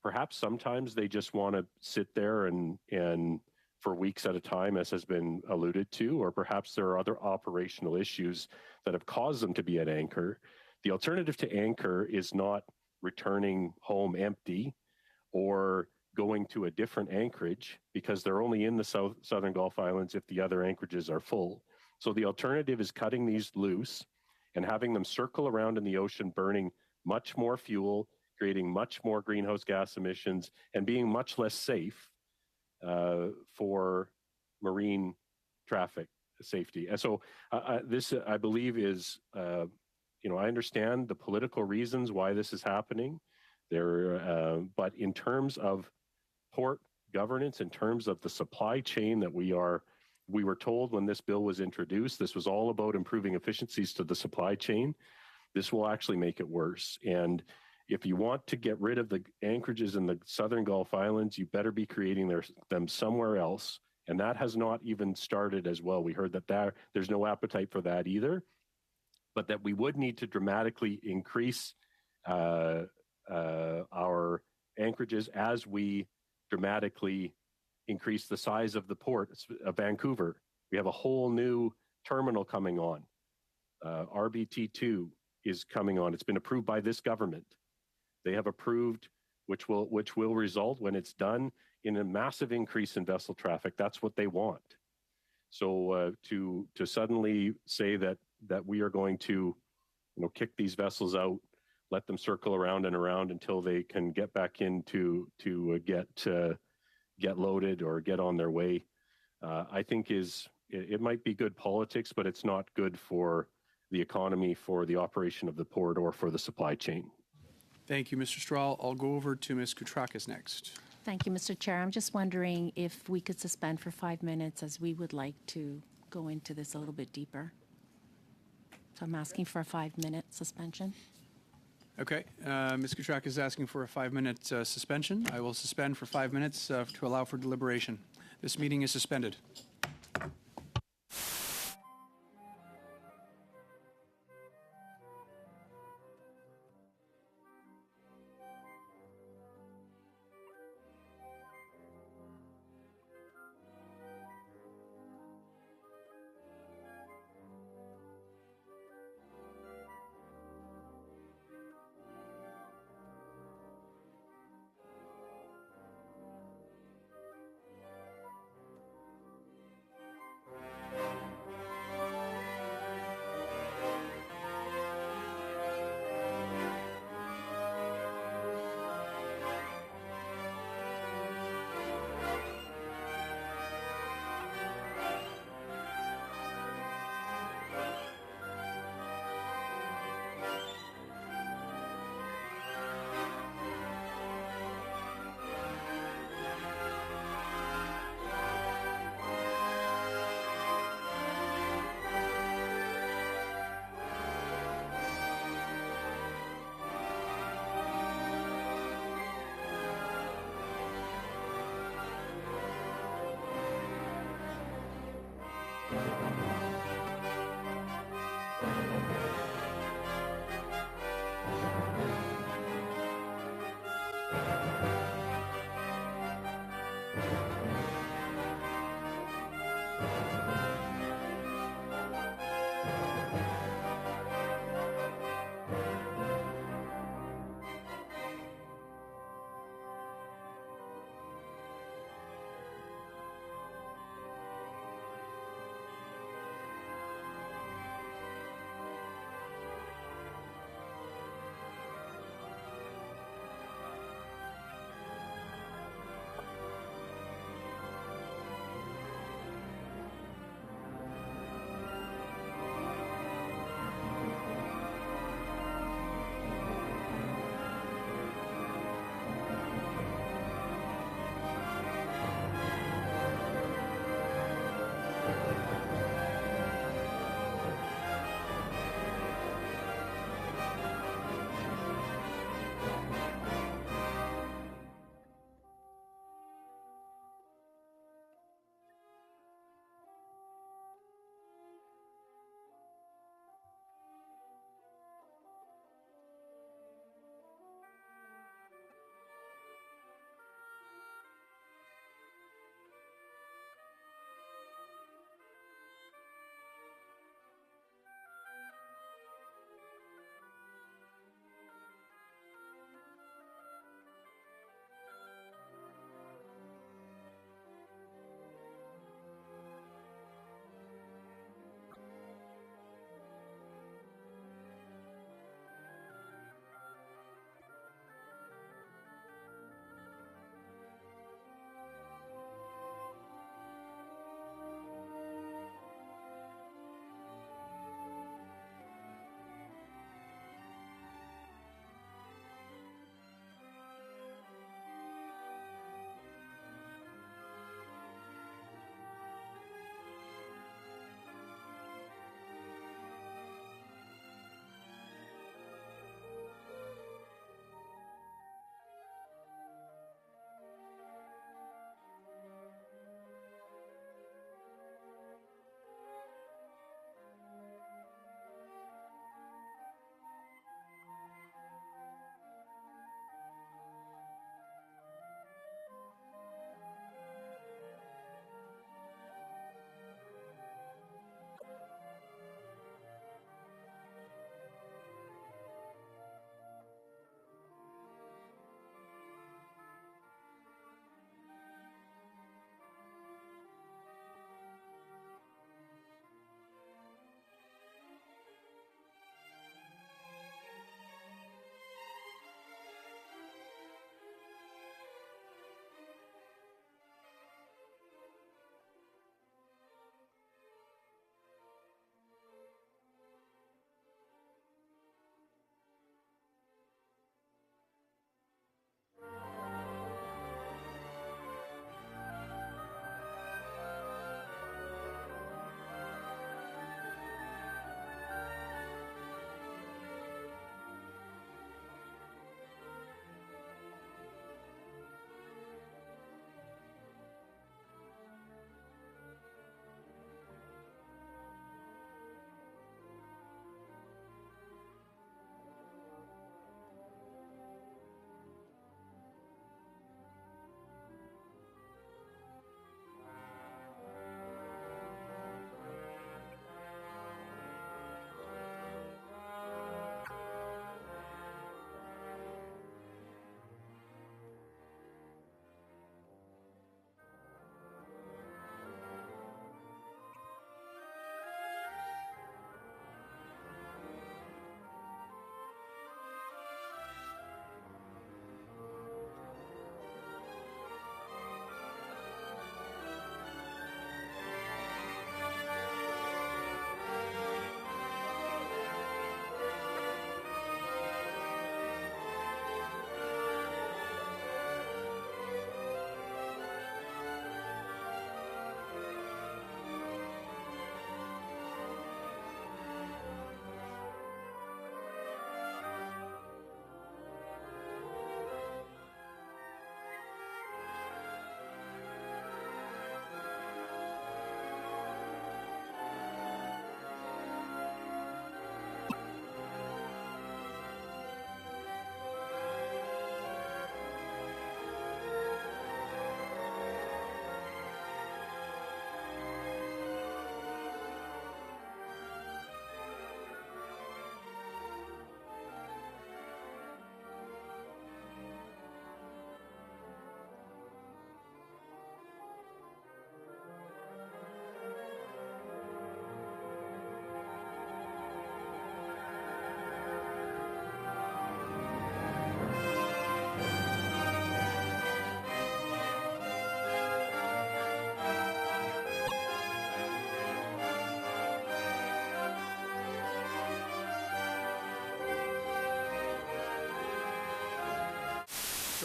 perhaps sometimes they just want to sit there and for weeks at a time, as has been alluded to, or perhaps there are other operational issues that have caused them to be at anchor. The alternative to anchor is not returning home empty or going to a different anchorage because they're only in the Southern Gulf Islands if the other anchorages are full. So the alternative is cutting these loose and having them circle around in the ocean, burning much more fuel, creating much more greenhouse gas emissions, and being much less safe for marine traffic safety. And so this, I believe, is, I understand the political reasons why this is happening. But in terms of port governance, in terms of the supply chain that we were told when this bill was introduced, this was all about improving efficiencies to the supply chain. This will actually make it worse. And if you want to get rid of the anchorages in the Southern Gulf Islands, you better be creating them somewhere else. And that has not even started as well. We heard that there's no appetite for that either, but that we would need to dramatically increase our anchorages as we dramatically increase the size of the port of Vancouver. We have a whole new terminal coming on. RBT2 is coming on. It's been approved by this government. They have approved, which will result when it's done in a massive increase in vessel traffic. That's what they want. So to suddenly say that we are going to, kick these vessels out let them circle around and around until they can get back in to get loaded or get on their way. I think it might be good politics, but it's not good for the economy, for the operation of the port, or for the supply chain. Thank you, Mr. Strahl. I'll go over to Ms. Koutrakis next. Thank you, Mr. Chair. I'm just wondering if we could suspend for 5 minutes, as we would like to go into this a little bit deeper. So I'm asking for a 5-minute suspension. Okay, Ms. Koutrakis is asking for a 5-minute suspension. I will suspend for 5 minutes to allow for deliberation. This meeting is suspended.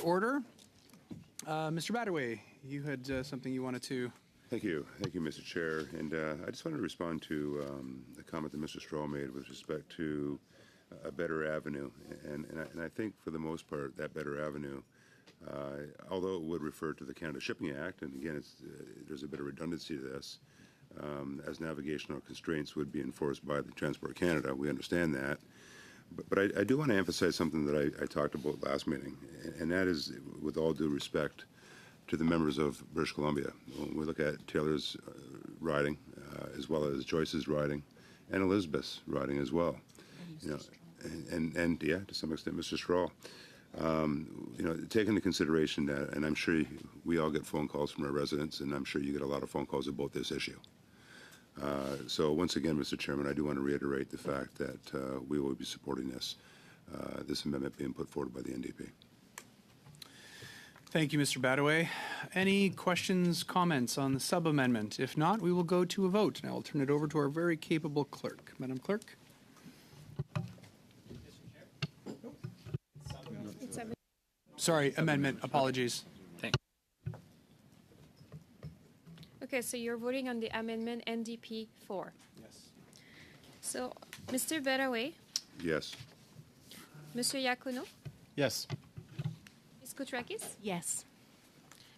order. Mr. Badaway, you had something you wanted to. Thank you, Mr. Chair. And I just wanted to respond to a comment that Mr. Stroll made with respect to a better avenue. And I think for the most part, that better avenue, although it would refer to the Canada Shipping Act, and again, there's a bit of redundancy to this, as navigational constraints would be enforced by the Transport Canada. We understand that. But I do want to emphasize something that I talked about last meeting, and that is, with all due respect to the members of British Columbia, when we look at Taylor's riding, as well as Joyce's riding, and Elizabeth's riding as well, you know, and yeah, to some extent, Mr. Straw. You know, take into consideration that, and I'm sure we all get phone calls from our residents, and I'm sure you get a lot of phone calls about this issue. So once again, Mr. Chairman, I do want to reiterate the fact that we will be supporting this amendment being put forward by the NDP. Thank you, Mr. Badaway. Any questions, comments on the sub-amendment? If not, we will go to a vote. And I will turn it over to our very capable clerk. Madam Clerk? Sorry, amendment. Apologies. Okay, so you're voting on the amendment NDP 4. Yes. So, Mr. Badaway, Yes. Mr. Iacono, Yes. Ms. Koutrakis, Yes.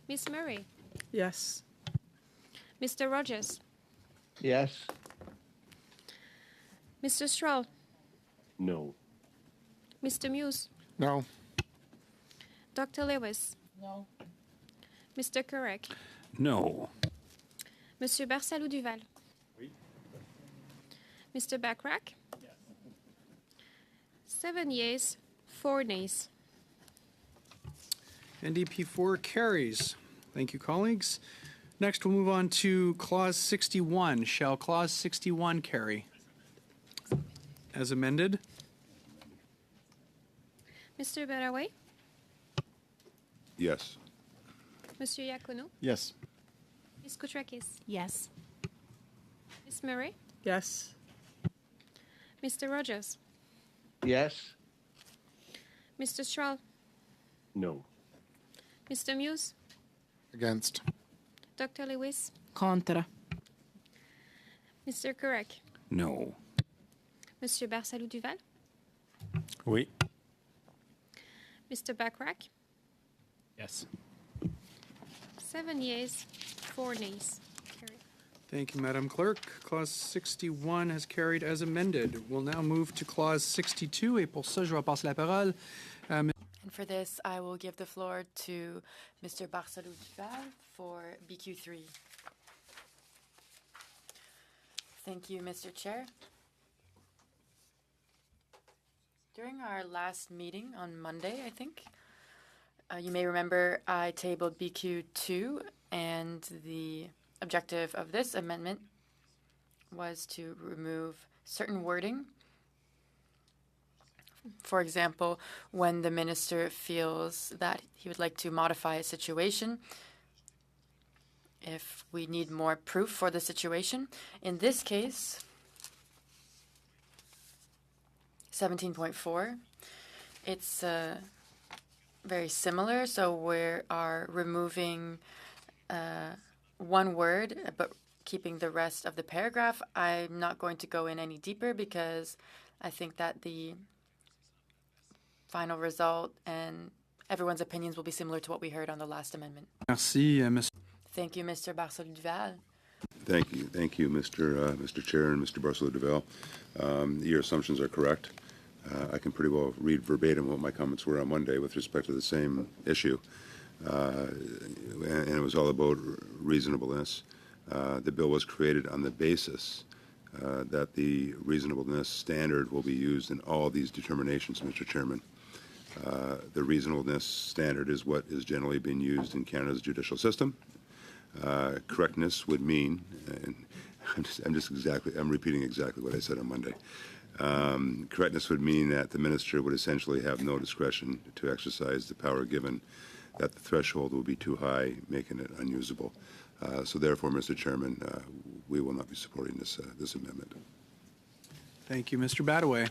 Ms. Murray, Yes. Mr. Rogers, Yes. Mr. Stroll, No. Mr. Muse, No. Dr. Lewis, No. Mr. Kurek, No. Monsieur Barsalou Duval, Mr. Backrack, 7 yeas, 4 nays. NDP 4 carries. Thank you, colleagues. Next, we'll move on to Clause 61. Shall Clause 61 carry? As amended? Mr. Badaway, Yes. Monsieur Iacono, Yes. Ms. Koutrakis, Yes. Ms. Murray, Yes. Mr. Rogers, Yes. Mr. Stroll, No. Mr. Muse, Against. Dr. Lewis, Contra. Mr. Kurek, No. Monsieur Barsalou Duval, Oui. Mr. Backrack, Yes. 7 yeas, 4 nays. Carried. Thank you, Madam Clerk. Clause 61 has carried as amended. We'll now move to Clause 62. Et pour ça, je vais passer la parole à And for this, I will give the floor to Mr. Barsalou Duval for BQ3. Thank you, Mr. Chair. During our last meeting on Monday, I think, you may remember I tabled BQ2, and the objective of this amendment was to remove certain wording. For example, when the minister feels that he would like to modify a situation, if we need more proof for the situation. In this case, 17.4, it's very similar. So we are removing one word, but keeping the rest of the paragraph. I'm not going to go in any deeper because I think that the final result and everyone's opinions will be similar to what we heard on the last amendment. Merci, Mr. Thank you, Mr. Barsalou Duval. Thank you, Mr. Chair and Mr. Barcelona Duval. Your assumptions are correct. I can pretty well read verbatim what my comments were on Monday with respect to the same issue, and it was all about reasonableness. The bill was created on the basis that the reasonableness standard will be used in all these determinations, Mr. Chairman. The reasonableness standard is what is generally being used in Canada's judicial system. Correctness would mean, and I'm repeating exactly what I said on Monday. Correctness would mean that the minister would essentially have no discretion to exercise the power given that the threshold will be too high, making it unusable. So therefore, Mr. Chairman, we will not be supporting this amendment. Thank you, Mr. Badaway.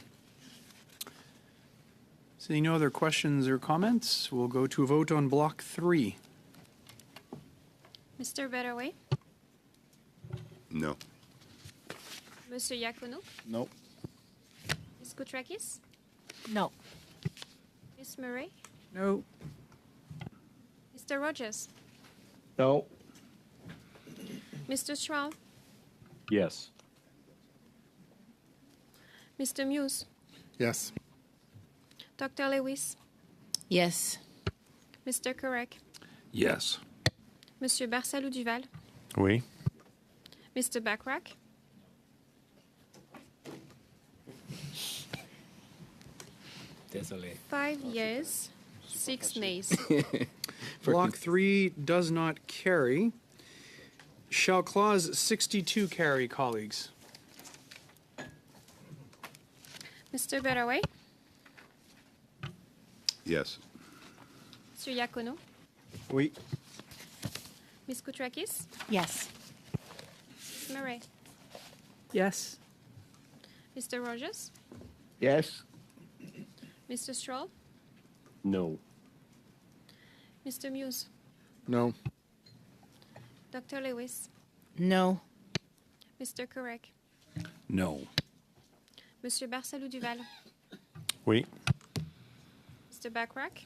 Seeing no other questions or comments, we'll go to a vote on Block 3. Mr. Betterway, No. Monsieur Iacono, Nope. Ms. Koutrakis, No. Ms. Murray, No. Mr. Rogers, No. Mr. Strahl, Yes. Mr. Muse, Yes. Dr. Lewis, Yes. Mr. Correc, Yes. Monsieur Barsalou Duval, Oui. Mr. Backrack, Désolé. 5 yeas, 6 nays. Block 3 does not carry. Shall Clause 62 carry, colleagues? Mr. Betterway, Yes. Monsieur Iacono, Oui. Ms. Koutrakis, Yes. Ms. Murray, Yes. Mr. Rogers, Yes. Mr. Strahl, No. Mr. Muse, No. Dr. Lewis, No. Mr. Correc, No. Monsieur Barsalou Duval, Oui. Mr. Backrack,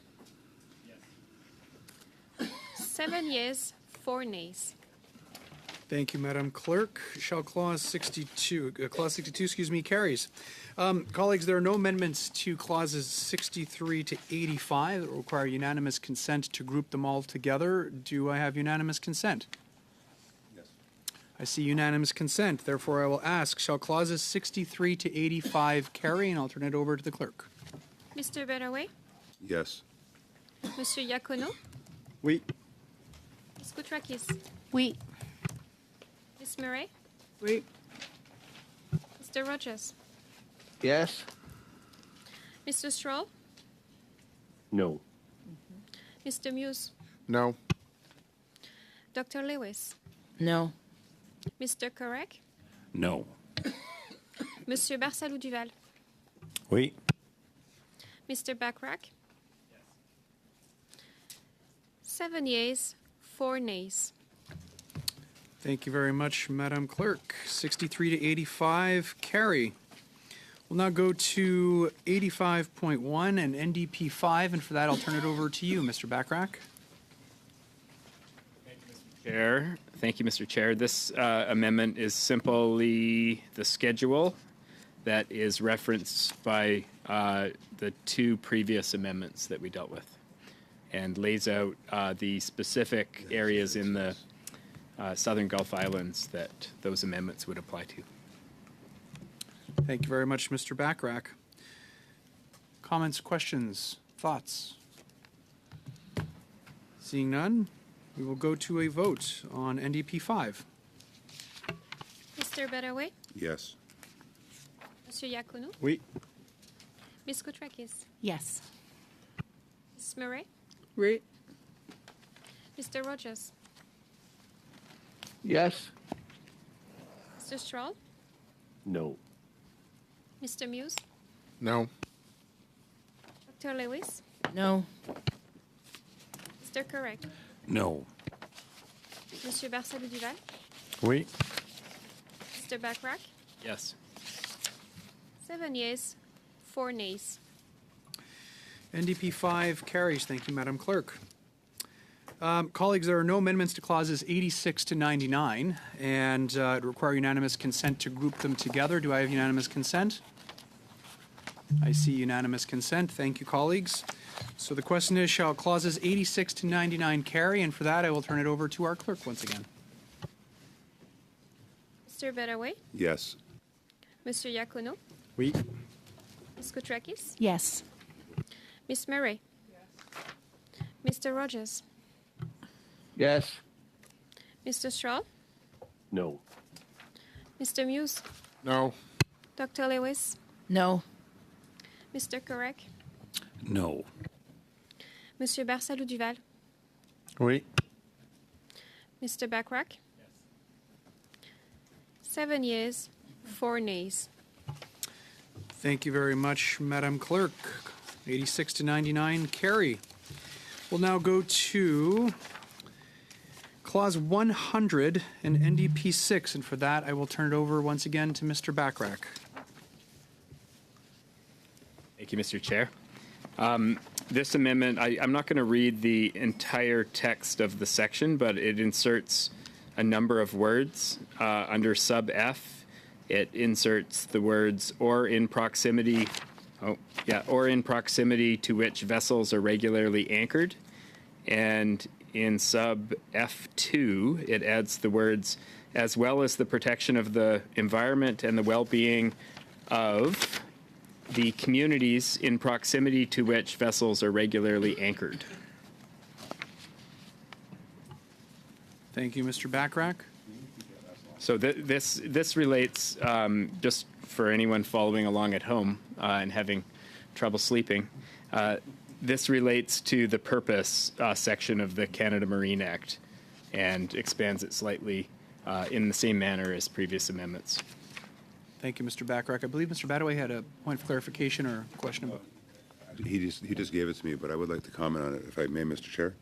7 yeas, 4 nays. Thank you, Madam Clerk. Shall Clause 62, carries. Colleagues, there are no amendments to Clauses 63 to 85 that require unanimous consent to group them all together. Do I have unanimous consent? Yes. I see unanimous consent. Therefore, I will ask, shall Clauses 63 to 85 carry? And I'll turn it over to the clerk. Mr. Betterway, Yes. Monsieur Iacono, Oui. Ms. Koutrakis, We. Ms. Murray, Wait. Mr. Rogers, Yes. Mr. Strahl, No. Mr. Muse, No. Dr. Lewis, No. Mr. Correc, No. Monsieur Barsalou Duval, Oui. Mr. Backrack, 7 yeas, 4 nays. Thank you very much, Madam Clerk. 63 to 85 carry. We'll now go to 85.1 and NDP 5, and for that, I'll turn it over to you, Mr. Backrack. Chair. Thank you, Mr. Chair. This amendment is simply the schedule that is referenced by the two previous amendments that we dealt with and lays out the specific areas in the Southern Gulf Islands that those amendments would apply to. Thank you very much, Mr. Backrack. Comments, questions, thoughts? Seeing none, we will go to a vote on NDP 5. Mr. Betterway, Yes. Monsieur Iacono, Oui. Ms. Koutrakis, Yes. Ms. Murray, Wait. Mr. Rogers, Yes. Mr. Strahl, No. Mr. Muse, No. Dr. Lewis, No. Mr. Correc, No. Monsieur Barsalou Duval, Oui. Mr. Backrack, Yes. 7 yeas, 4 nays. NDP 5 carries. Thank you, Madam Clerk. Colleagues, there are no amendments to clauses 86 to 99, and it require unanimous consent to group them together. Do I have unanimous consent? I see unanimous consent. Thank you, colleagues. So the question is, shall clauses 86 to 99 carry? And for that, I will turn it over to our clerk once again. Mr. Betterway, Yes. Monsieur Iacono, Oui. Ms. Koutrakis, Yes. Ms. Murray, Mr. Rogers, Yes. Mr. Strahl, No. Mr. Muse, No. Dr. Lewis, No. Mr. Correc, No. Monsieur Barsalou Duval, Oui. Mr. Backrack, 7 yeas, 4 nays. Thank you very much, Madam Clerk. 86 to 99, carry. We'll now go to Clause 100 and NDP 6, and for that, I will turn it over once again to Mr. Bachrach. Thank you, Mr. Chair. This amendment, I'm not going to read the entire text of the section, but it inserts a number of words. Under sub F, it inserts the words or in proximity to which vessels are regularly anchored. And in sub F2, it adds the words as well as the protection of the environment and the well-being of the communities in proximity to which vessels are regularly anchored. Thank you, Mr. Bachrach. So this relates, just for anyone following along at home and having trouble sleeping, this relates to the purpose section of the Canada Marine Act and expands it slightly in the same manner as previous amendments. Thank you, Mr. Bachrach. I believe Mr. Badaway had a point of clarification or question about. He just gave it to me, but I would like to comment on it, if I may, Mr. Chair.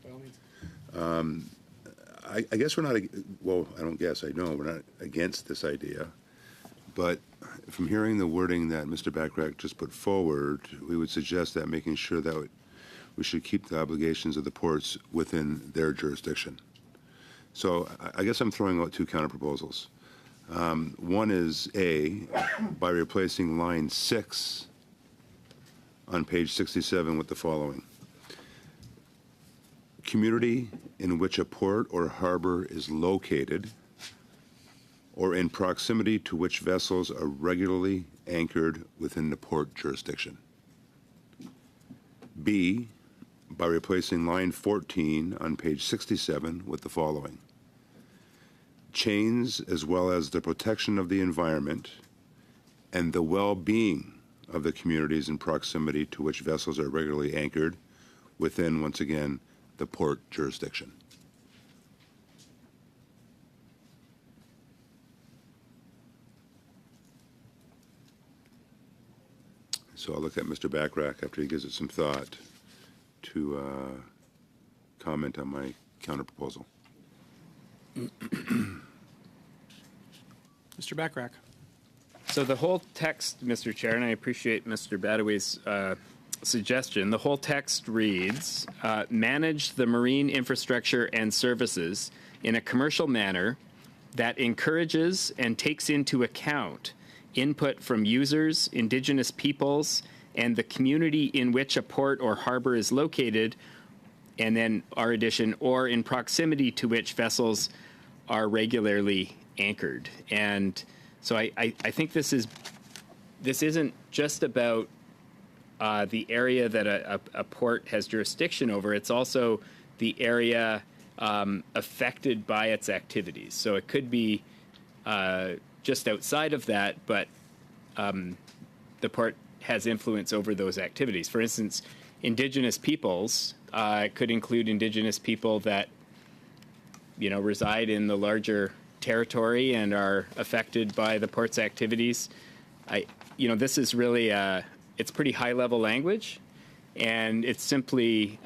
I guess we're not, well, I don't guess, I know we're not against this idea, but from hearing the wording that Mr. Bachrach just put forward, we would suggest that making sure that we should keep the obligations of the ports within their jurisdiction. So I guess I'm throwing out two counter proposals. One is A, by replacing line 6 on page 67 with the following. Community in which a port or harbor is located or in proximity to which vessels are regularly anchored within the port jurisdiction. B, by replacing line 14 on page 67 with the following. Chains as well as the protection of the environment and the well-being of the communities in proximity to which vessels are regularly anchored within, once again, the port jurisdiction. So I'll look at Mr. Bachrach after he gives it some thought to comment on my counterproposal. Mr. Bachrach. So the whole text, Mr. Chair, and I appreciate Mr. Badaway's suggestion, the whole text reads, manage the marine infrastructure and services in a commercial manner that encourages and takes into account input from users, Indigenous peoples, and the community in which a port or harbor is located, and then our addition, or in proximity to which vessels are regularly anchored. And so I think this isn't just about the area that a port has jurisdiction over. It's also the area affected by its activities. So it could be just outside of that, but the port has influence over those activities. For instance, Indigenous peoples could include Indigenous people that reside in the larger territory and are affected by the port's activities. This is really it's pretty high-level language, and it simply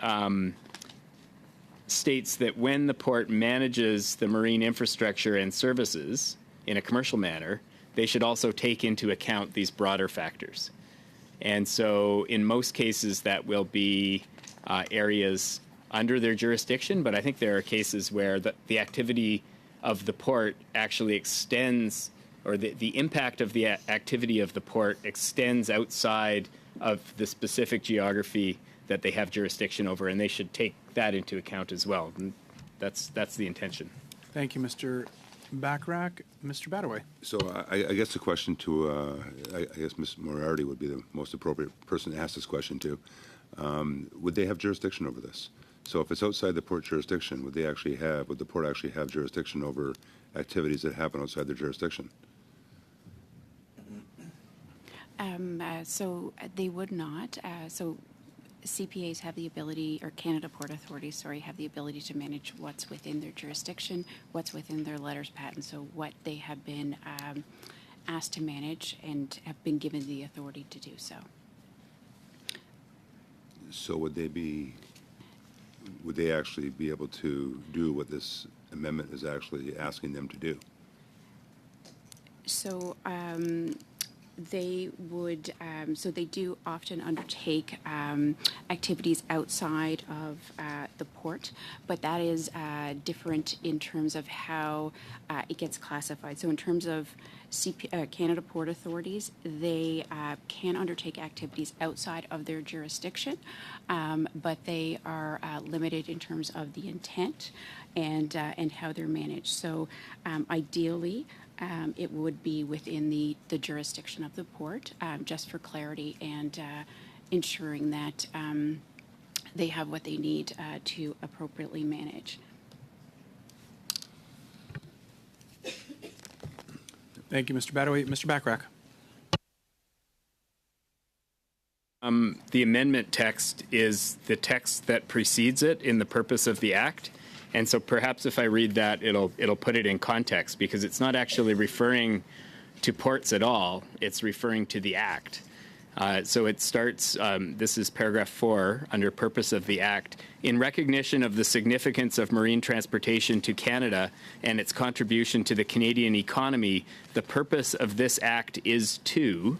states that when the port manages the marine infrastructure and services in a commercial manner, they should also take into account these broader factors. And so in most cases, that will be areas under their jurisdiction, but I think there are cases where the activity of the port actually extends, or the impact of the activity of the port extends outside of the specific geography that they have jurisdiction over, and they should take that into account as well. And that's the intention. Thank you, Mr. Bachrach. Mr. Badaway. So I guess the question to, I guess Ms. Moriarty would be the most appropriate person to ask this question to. Would they have jurisdiction over this? So if it's outside the port jurisdiction, would the port actually have jurisdiction over activities that happen outside their jurisdiction? So they would not. So CPAs have the ability, or Canada Port Authority, have the ability to manage what's within their jurisdiction, what's within their letters patent, so what they have been asked to manage and have been given the authority to do so. So would they actually be able to do what this amendment is actually asking them to do? So they would, so they do often undertake activities outside of the port, but that is different in terms of how it gets classified. So in terms of Canada Port Authorities, they can undertake activities outside of their jurisdiction, but they are limited in terms of the intent and how they're managed. So ideally, it would be within the jurisdiction of the port, just for clarity and ensuring that they have what they need to appropriately manage. Thank you, Mr. Badaway. Mr. Bachrach. The amendment text is the text that precedes it in the purpose of the act. And so perhaps if I read that, it'll put it in context, because it's not actually referring to ports at all. It's referring to the act. So it starts, this is paragraph 4, under purpose of the act. In recognition of the significance of marine transportation to Canada and its contribution to the Canadian economy, the purpose of this act is to,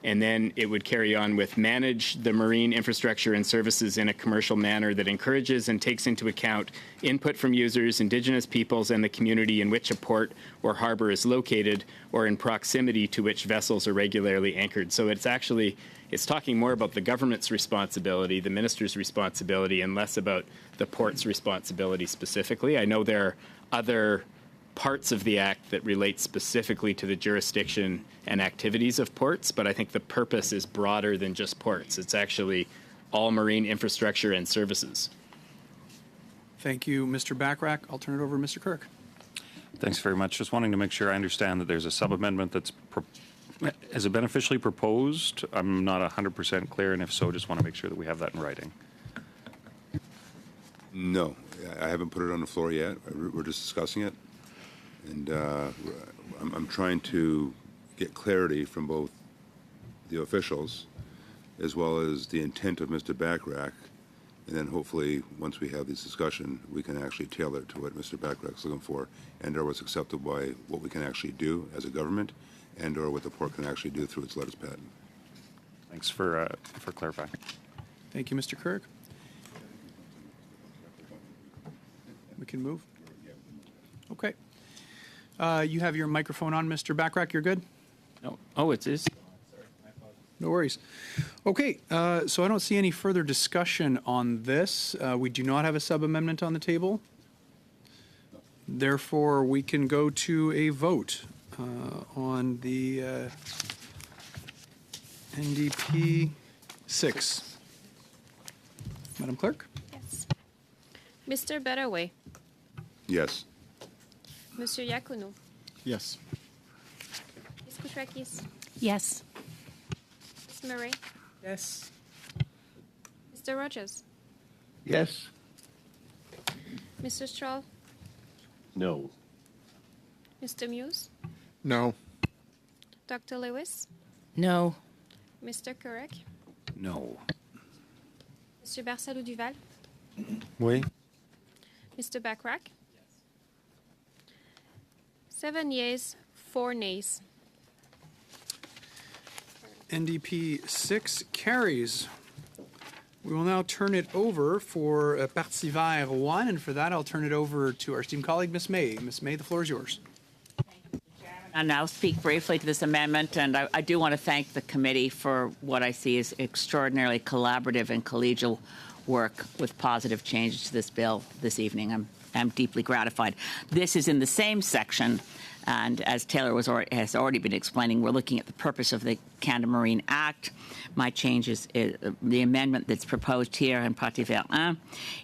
and then it would carry on with, manage the marine infrastructure and services in a commercial manner that encourages and takes into account input from users, Indigenous peoples, and the community in which a port or harbor is located, or in proximity to which vessels are regularly anchored. So it's talking more about the government's responsibility, the minister's responsibility, and less about the port's responsibility specifically. I know there are other parts of the act that relate specifically to the jurisdiction and activities of ports, but I think the purpose is broader than just ports. It's actually all marine infrastructure and services. Thank you, Mr. Bachrach. I'll turn it over to Mr. Kirk. Thanks very much. Just wanting to make sure I understand that there's a sub-amendment that's has it been officially proposed? I'm not 100% clear, and if so, just want to make sure that we have that in writing. No, I haven't put it on the floor yet. We're just discussing it. And I'm trying to get clarity from both the officials as well as the intent of Mr. Bachrach. And then hopefully, once we have this discussion, we can actually tailor it to what Mr. Bachrach's looking for, and or what's acceptable by what we can actually do as a government, and or what the port can actually do through its letters patent. Thanks for clarifying. Thank you, Mr. Kirk. We can move. Okay. You have your microphone on, Mr. Bachrach. You're good? No. Oh, it is. No worries. Okay, so I don't see any further discussion on this. We do not have a sub-amendment on the table. Therefore, we can go to a vote on the NDP 6. Madam Clerk? Yes. Mr. Badaway. Yes. Monsieur Iacono. Yes. Ms. Kouchrakis. Yes. Ms. Murray. Yes. Mr. Rogers. Yes. Mr. Stroll. No. Mr. Muse. No. Dr. Lewis. No. Mr. Kurek. No. Monsieur Barcelo Duval. Oui. Mr. Bachrach. 7 yeas, 4 nays. NDP 6 carries. We will now turn it over for Parti Vert 1, and for that I'll turn it over to our esteemed colleague, Ms. May. Ms. May, the floor is yours. I'll now speak briefly to this amendment, and I do want to thank the committee for what I see as extraordinarily collaborative and collegial work with positive changes to this bill this evening. I'm deeply gratified. This is in the same section, and as Taylor has already been explaining, we're looking at the purpose of the Canada Marine Act. My change is the amendment that's proposed here in Parti Vert 1.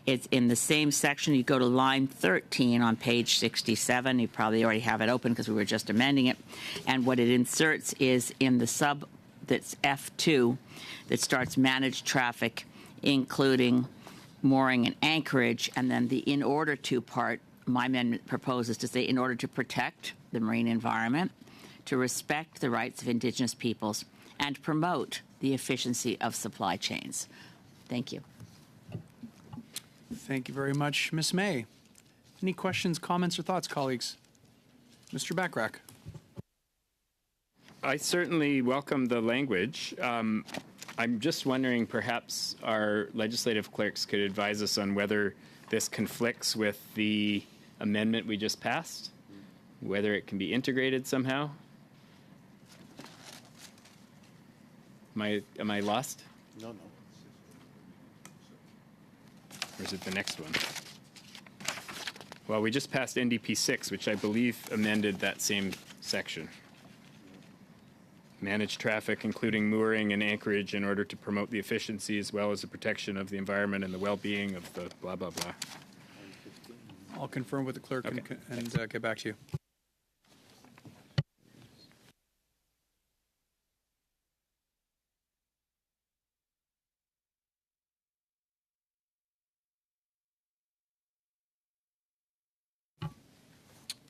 It's in the same section. You go to line 13 on page 67. You probably already have it open because we were just amending it. And what it inserts is in the sub that's F2 that starts managed traffic, including mooring and anchorage, and then the in order to part. My amendment proposes to say in order to protect the marine environment, to respect the rights of Indigenous peoples, and promote the efficiency of supply chains. Thank you. Thank you very much, Ms. May. Any questions, comments, or thoughts, colleagues? Mr. Backrack. I certainly welcome the language. I'm just wondering, perhaps our legislative clerks could advise us on whether this conflicts with the amendment we just passed, whether it can be integrated somehow. Am I lost? No. Or is it the next one? Well, we just passed NDP 6, which I believe amended that same section. Manage traffic, including mooring and anchorage, in order to promote the efficiency as well as the protection of the environment and the well-being of the blah, blah, blah. I'll confirm with the clerk Okay. and get back to you.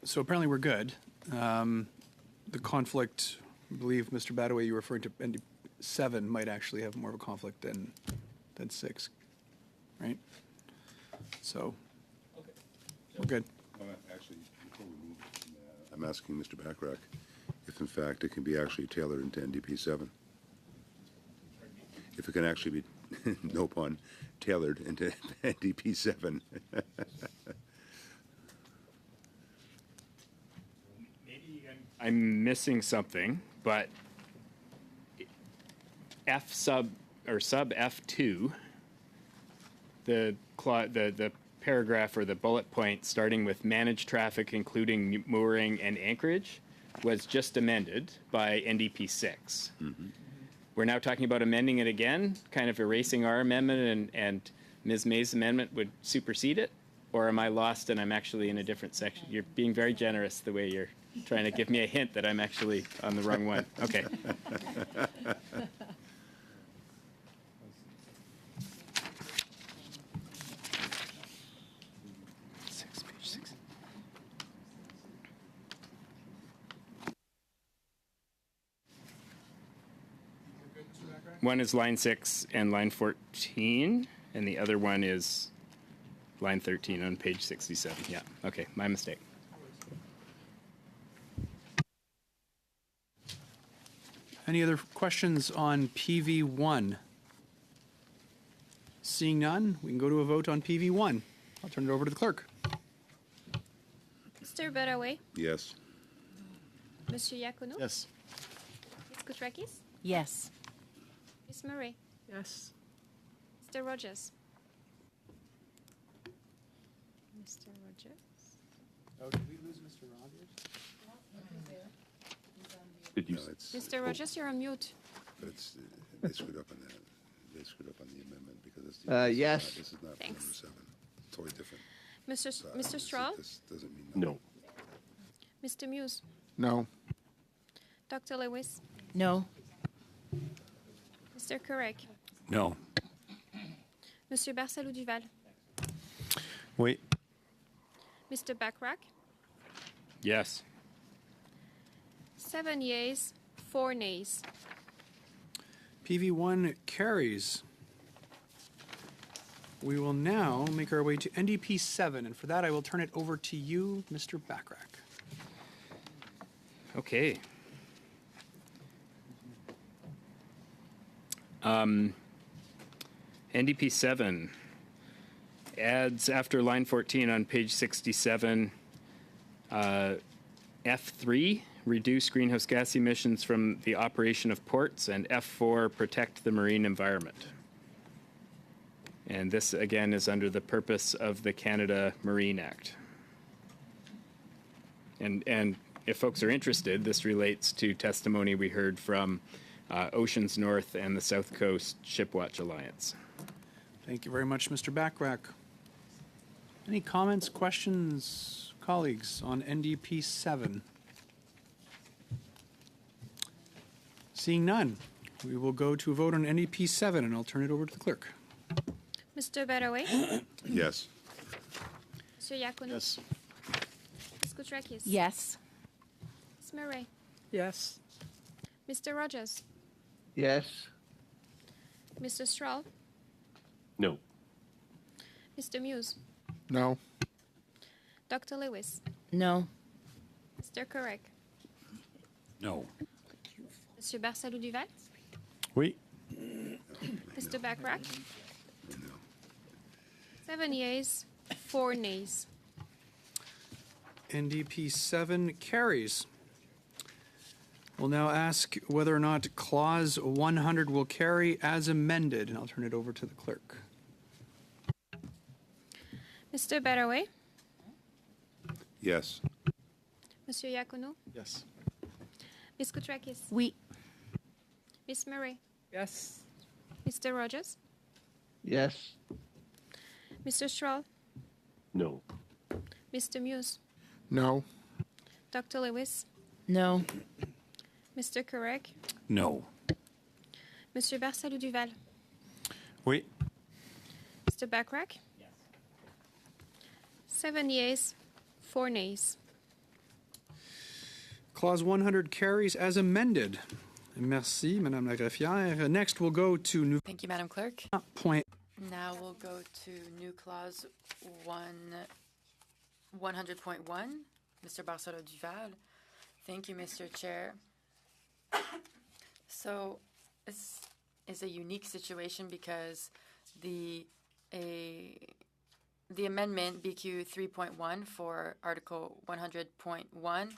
So apparently we're good. The conflict, I believe, Mr. Badaway, you're referring to ND 7 might actually have more of a conflict than 6, right? So we're good. Actually, before we move, I'm asking Mr. Backrack if, in fact, it can be actually tailored into NDP 7. If it can actually be, no pun, tailored into NDP 7. I'm missing something, but sub F2, the paragraph or the bullet point starting with manage traffic, including mooring and anchorage, was just amended by NDP 6. Mm-hmm. We're now talking about amending it again, kind of erasing our amendment, and Ms. May's amendment would supersede it? Or am I lost and I'm actually in a different section? You're being very generous the way you're trying to give me a hint that I'm actually on the wrong one. Okay. Page 6. One is line 6 and line 14, and the other one is line 13 on page 67. Yeah, okay, my mistake. Any other questions on PV1? Seeing none, we can go to a vote on PV1. I'll turn it over to the clerk. Mr. Badaway, Yes. Monsieur Iacono, Yes. Ms. Koutrakis, Yes. Ms. Murray, Yes. Mr. Rogers. Mr. Rogers. Oh, did we lose Mr. Rogers? Did you? No, it's, Mr. Rogers, you're on mute. but it's, they screwed up on that. They screwed up on the amendment because it's Yes. This is not Thanks. number 7. It's totally different. Mr. Stroll, This doesn't mean No. Mr. Muse, No. Dr. Lewis, No. Mr. Kurek, No. Monsieur Barcelou Duval, Oui. Mr. Backrack. Yes. 7 yeas, 4 nays. PV1 carries. We will now make our way to NDP 7, and for that I will turn it over to you, Mr. Backrack. Okay. NDP 7 adds after line 14 on page 67, F3, reduce greenhouse gas emissions from the operation of ports, and F4, protect the marine environment. And this, again, is under the purpose of the Canada Marine Act. And if folks are interested, this relates to testimony we heard from Oceans North and the South Coast Shipwatch Alliance. Thank you very much, Mr. Backrack. Any comments, questions, colleagues, on NDP 7? Seeing none, we will go to a vote on NDP 7, and I'll turn it over to the clerk. Mr. Badaway, Yes. Monsieur Iacono, Yes. Ms. Koutrakis, Yes. Ms. Murray, Yes. Mr. Rogers, Yes. Mr. Stroll, No. Mr. Muse, No. Dr. Lewis, No. Mr. Correct, No. Monsieur Barsalou Duval, Oui. Mr. Backrack. 7 yeas, 4 nays. NDP 7 carries. We'll now ask whether or not Clause 100 will carry as amended, and I'll turn it over to the clerk. Mr. Baraway, Yes. Monsieur Iacono, Yes. Ms. Koutrakis, Oui. Ms. Murray, Yes. Mr. Rogers, Yes. Mr. Stroll, No. Mr. Muse, No. Dr. Lewis, No. Mr. Correct, No. Monsieur Barsalou Duval, Oui. Mr. Backrack. 7 yeas, 4 nays. Clause 100 carries as amended. Merci, Madame la Greffière. Next, we'll go to new Thank you, Madam Clerk. point. Now we'll go to new clause 100.1. Mr. Barceló Duval. Thank you, Mr. Chair. So this is a unique situation because the amendment BQ 3.1 for Article 100.1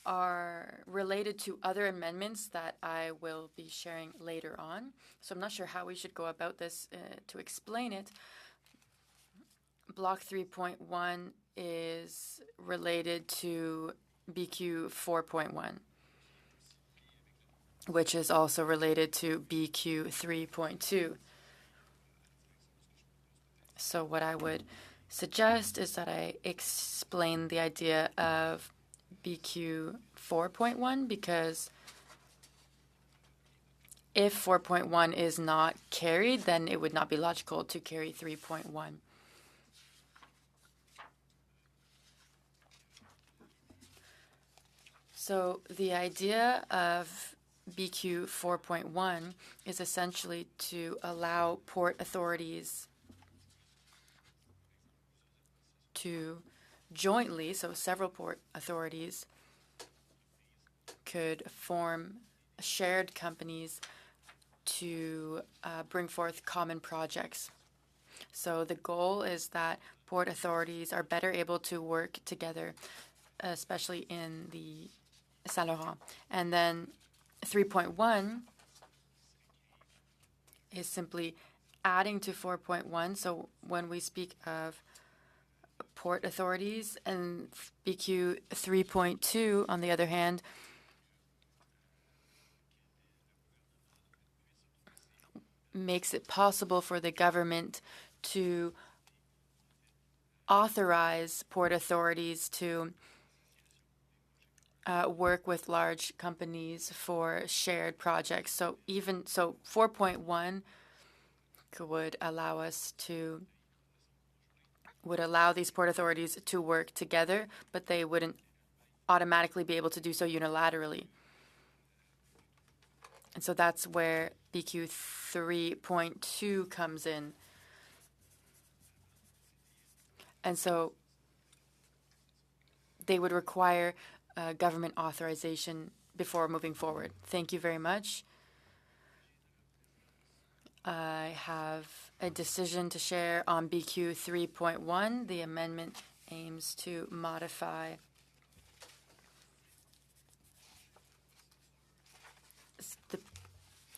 are related to other amendments that I will be sharing later on. So I'm not sure how we should go about this to explain it. Block 3.1 is related to BQ 4.1, which is also related to BQ 3.2. So what I would suggest is that I explain the idea of BQ 4.1, because if 4.1 is not carried, then it would not be logical to carry 3.1. So the idea of BQ 4.1 is essentially to allow port authorities to jointly, so several port authorities could form shared companies to bring forth common projects. So the goal is that port authorities are better able to work together, especially in the Saint Laurent. And then 3.1 is simply adding to 4.1. So when we speak of port authorities, and BQ 3.2, on the other hand, makes it possible for the government to authorize port authorities to work with large companies for shared projects. So 4.1 would allow these port authorities to work together, but they wouldn't automatically be able to do so unilaterally. And so that's where BQ 3.2 comes in. And so they would require government authorization before moving forward. Thank you very much. I have a decision to share on BQ 3.1. The amendment aims to modify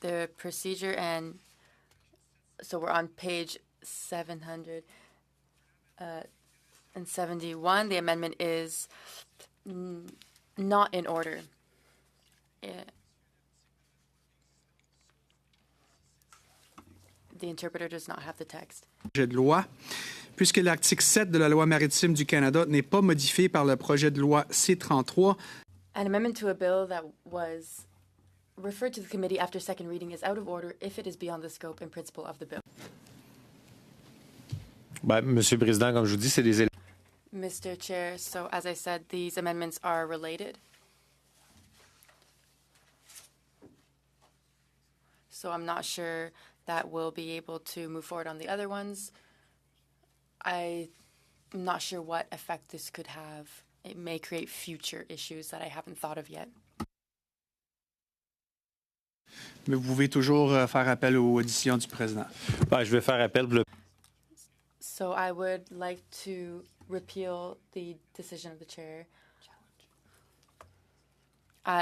the procedure, and so we're on page 771. The amendment is not in order. The interpreter does not have the text. Projet de loi, puisque l'article 7 de la Loi maritime du Canada n'est pas modifié par le projet de loi C-33. An amendment to a bill that was referred to the committee after second reading is out of order if it is beyond the scope and principle of the bill. Monsieur le Président, comme je vous dis, c'est des éléments. Mr. Chair, so as I said, these amendments are related. So I'm not sure that we'll be able to move forward on the other ones. I'm not sure what effect this could have. It may create future issues that I haven't thought of yet. Mais vous pouvez toujours faire appel aux décisions du président. Je vais faire appel. So I would like to repeal the decision of the chair.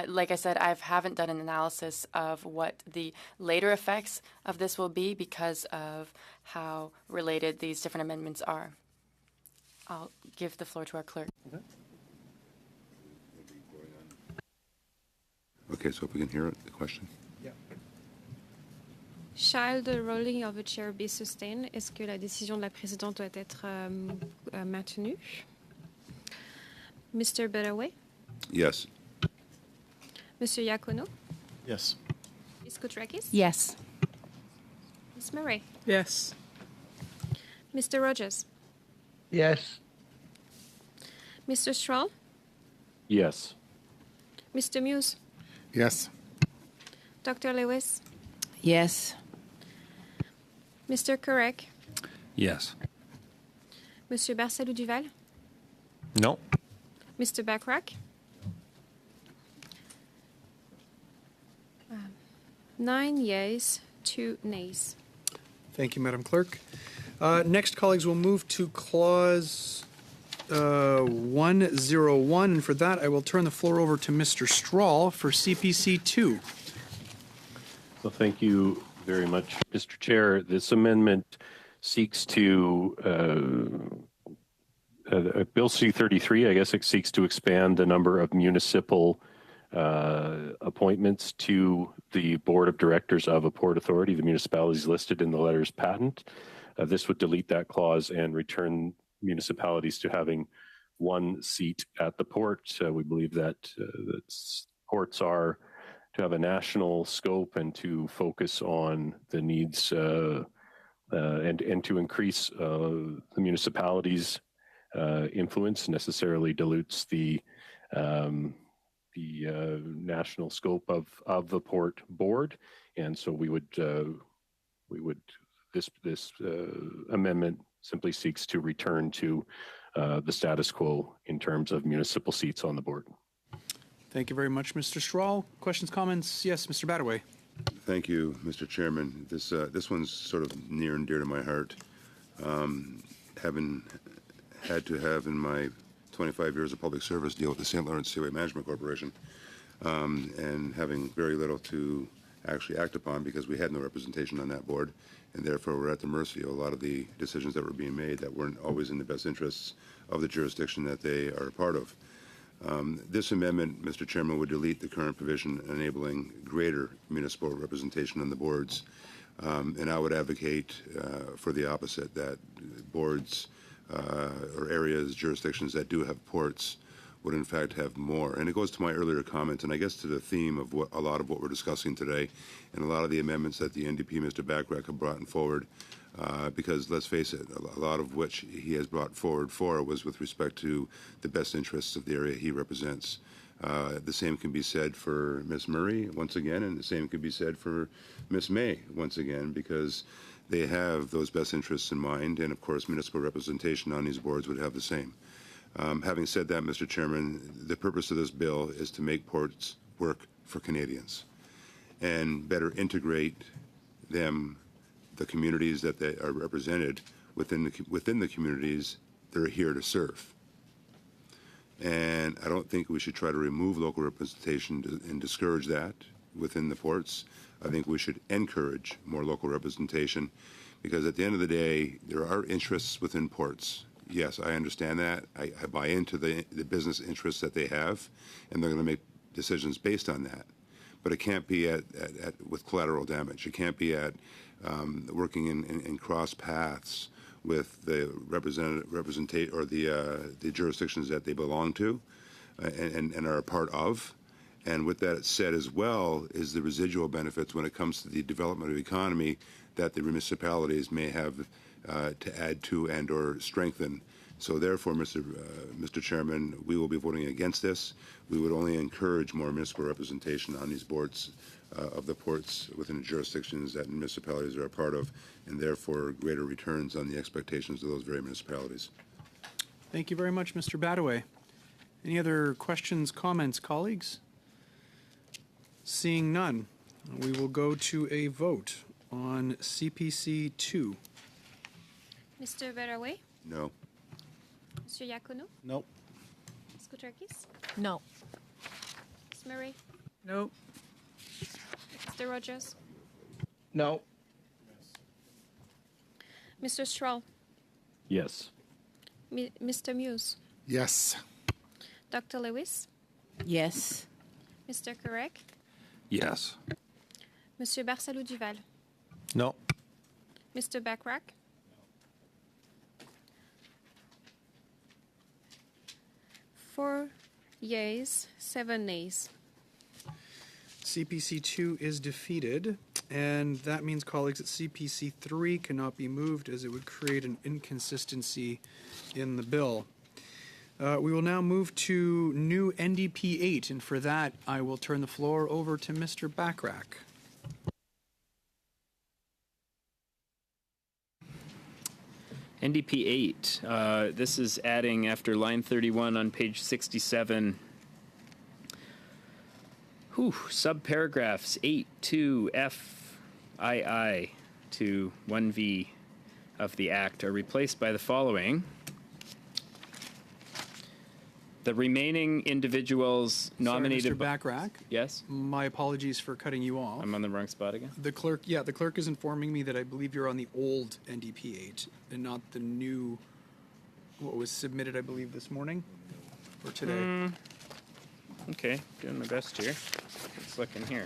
Like I said, I haven't done an analysis of what the later effects of this will be because of how related these different amendments are. I'll give the floor to our clerk. Okay, so if we can hear it, the question. Shall the ruling of the chair be sustained? Est-ce que la décision de la présidente doit être maintenue? Mr. Bettaway? Yes. Monsieur Iacono? Yes. Ms. Koutrakis? Yes. Ms. Murray? Yes. Mr. Rogers? Yes. Mr. Strahl? Yes. Mr. Muse? Yes. Dr. Lewis? Yes. Mr. Kurek? Yes. Monsieur Barcelo-Duval? No. Mr. Backrack? 9 yeas, 2 nays. Thank you, Madam Clerk. Next, colleagues, we'll move to clause 101, and for that, I will turn the floor over to Mr. Strahl for CPC 2. Well, thank you very much, Mr. Chair. This amendment seeks to, Bill C-33, I guess it seeks to expand the number of municipal appointments to the board of directors of a port authority, the municipalities listed in the letters patent. This would delete that clause and return municipalities to having one seat at the port. We believe that ports are to have a national scope and to focus on the needs and to increase the municipalities' influence necessarily dilutes the national scope of the port board, and so this amendment simply seeks to return to the status quo in terms of municipal seats on the board. Thank you very much, Mr. Strahl. Questions, comments? Yes, Mr. Battaway. Thank you, Mr. Chairman. This one's sort of near and dear to my heart. Having had to have in my 25 years of public service deal with the St. Lawrence Seaway Management Corporation, and having very little to actually act upon because we had no representation on that board, and therefore we're at the mercy of a lot of the decisions that were being made that weren't always in the best interests of the jurisdiction that they are a part of. This amendment, Mr. Chairman, would delete the current provision enabling greater municipal representation on the boards, and I would advocate for the opposite, that boards or areas, jurisdictions that do have ports would in fact have more. And it goes to my earlier comment, and I guess to the theme of a lot of what we're discussing today, and a lot of the amendments that the NDP, Mr. Backrack, have brought forward, because let's face it, a lot of which he has brought forward was with respect to the best interests of the area he represents. The same can be said for Ms. Murray, once again, and the same can be said for Ms. May, once again, because they have those best interests in mind, and of course municipal representation on these boards would have the same. Having said that, Mr. Chairman, the purpose of this bill is to make ports work for Canadians and better integrate them, the communities that they are represented within the communities they're here to serve. And I don't think we should try to remove local representation and discourage that within the ports. I think we should encourage more local representation, because at the end of the day, there are interests within ports. Yes, I understand that. I buy into the business interests that they have, and they're going to make decisions based on that. But it can't be with collateral damage. It can't be working in cross paths with the the jurisdictions that they belong to and are a part of. And with that said as well is the residual benefits when it comes to the development of the economy that the municipalities may have to add to and or strengthen So therefore, Mr. Chairman, we will be voting against this. We would only encourage more municipal representation on these boards of the ports within the jurisdictions that municipalities are a part of, and therefore greater returns on the expectations of those very municipalities. Thank you very much, Mr. Badaway. Any other questions, comments, colleagues? Seeing none, we will go to a vote on CPC 2. Mr. Badaway? No. Mr. Iacono? Nope. Ms. Kutarkis? No. Ms. Murray? Nope. Mr. Rogers? No. Mr. Stroll? Yes. Mr. Muse? Yes. Dr. Lewis? Yes. Mr. Correct? Yes. Monsieur Barcelou Duval? No. Mr. Backrack? Four yeas, 7 nays. CPC 2 is defeated, and that means, colleagues, that CPC 3 cannot be moved as it would create an inconsistency in the bill. We will now move to new NDP 8, and for that, I will turn the floor over to Mr. Backrack. NDP 8, this is adding after line 31 on page 67, subparagraphs 8, 2, F, II to 1V of the Act are replaced by the following. The remaining individuals nominated. Sorry, Mr. Backrack. Yes? My apologies for cutting you off. I'm on the wrong spot again? The clerk is informing me that I believe you're on the old NDP 8 and not the new, what was submitted, I believe, this morning or today. Okay, doing my best here. Let's look in here.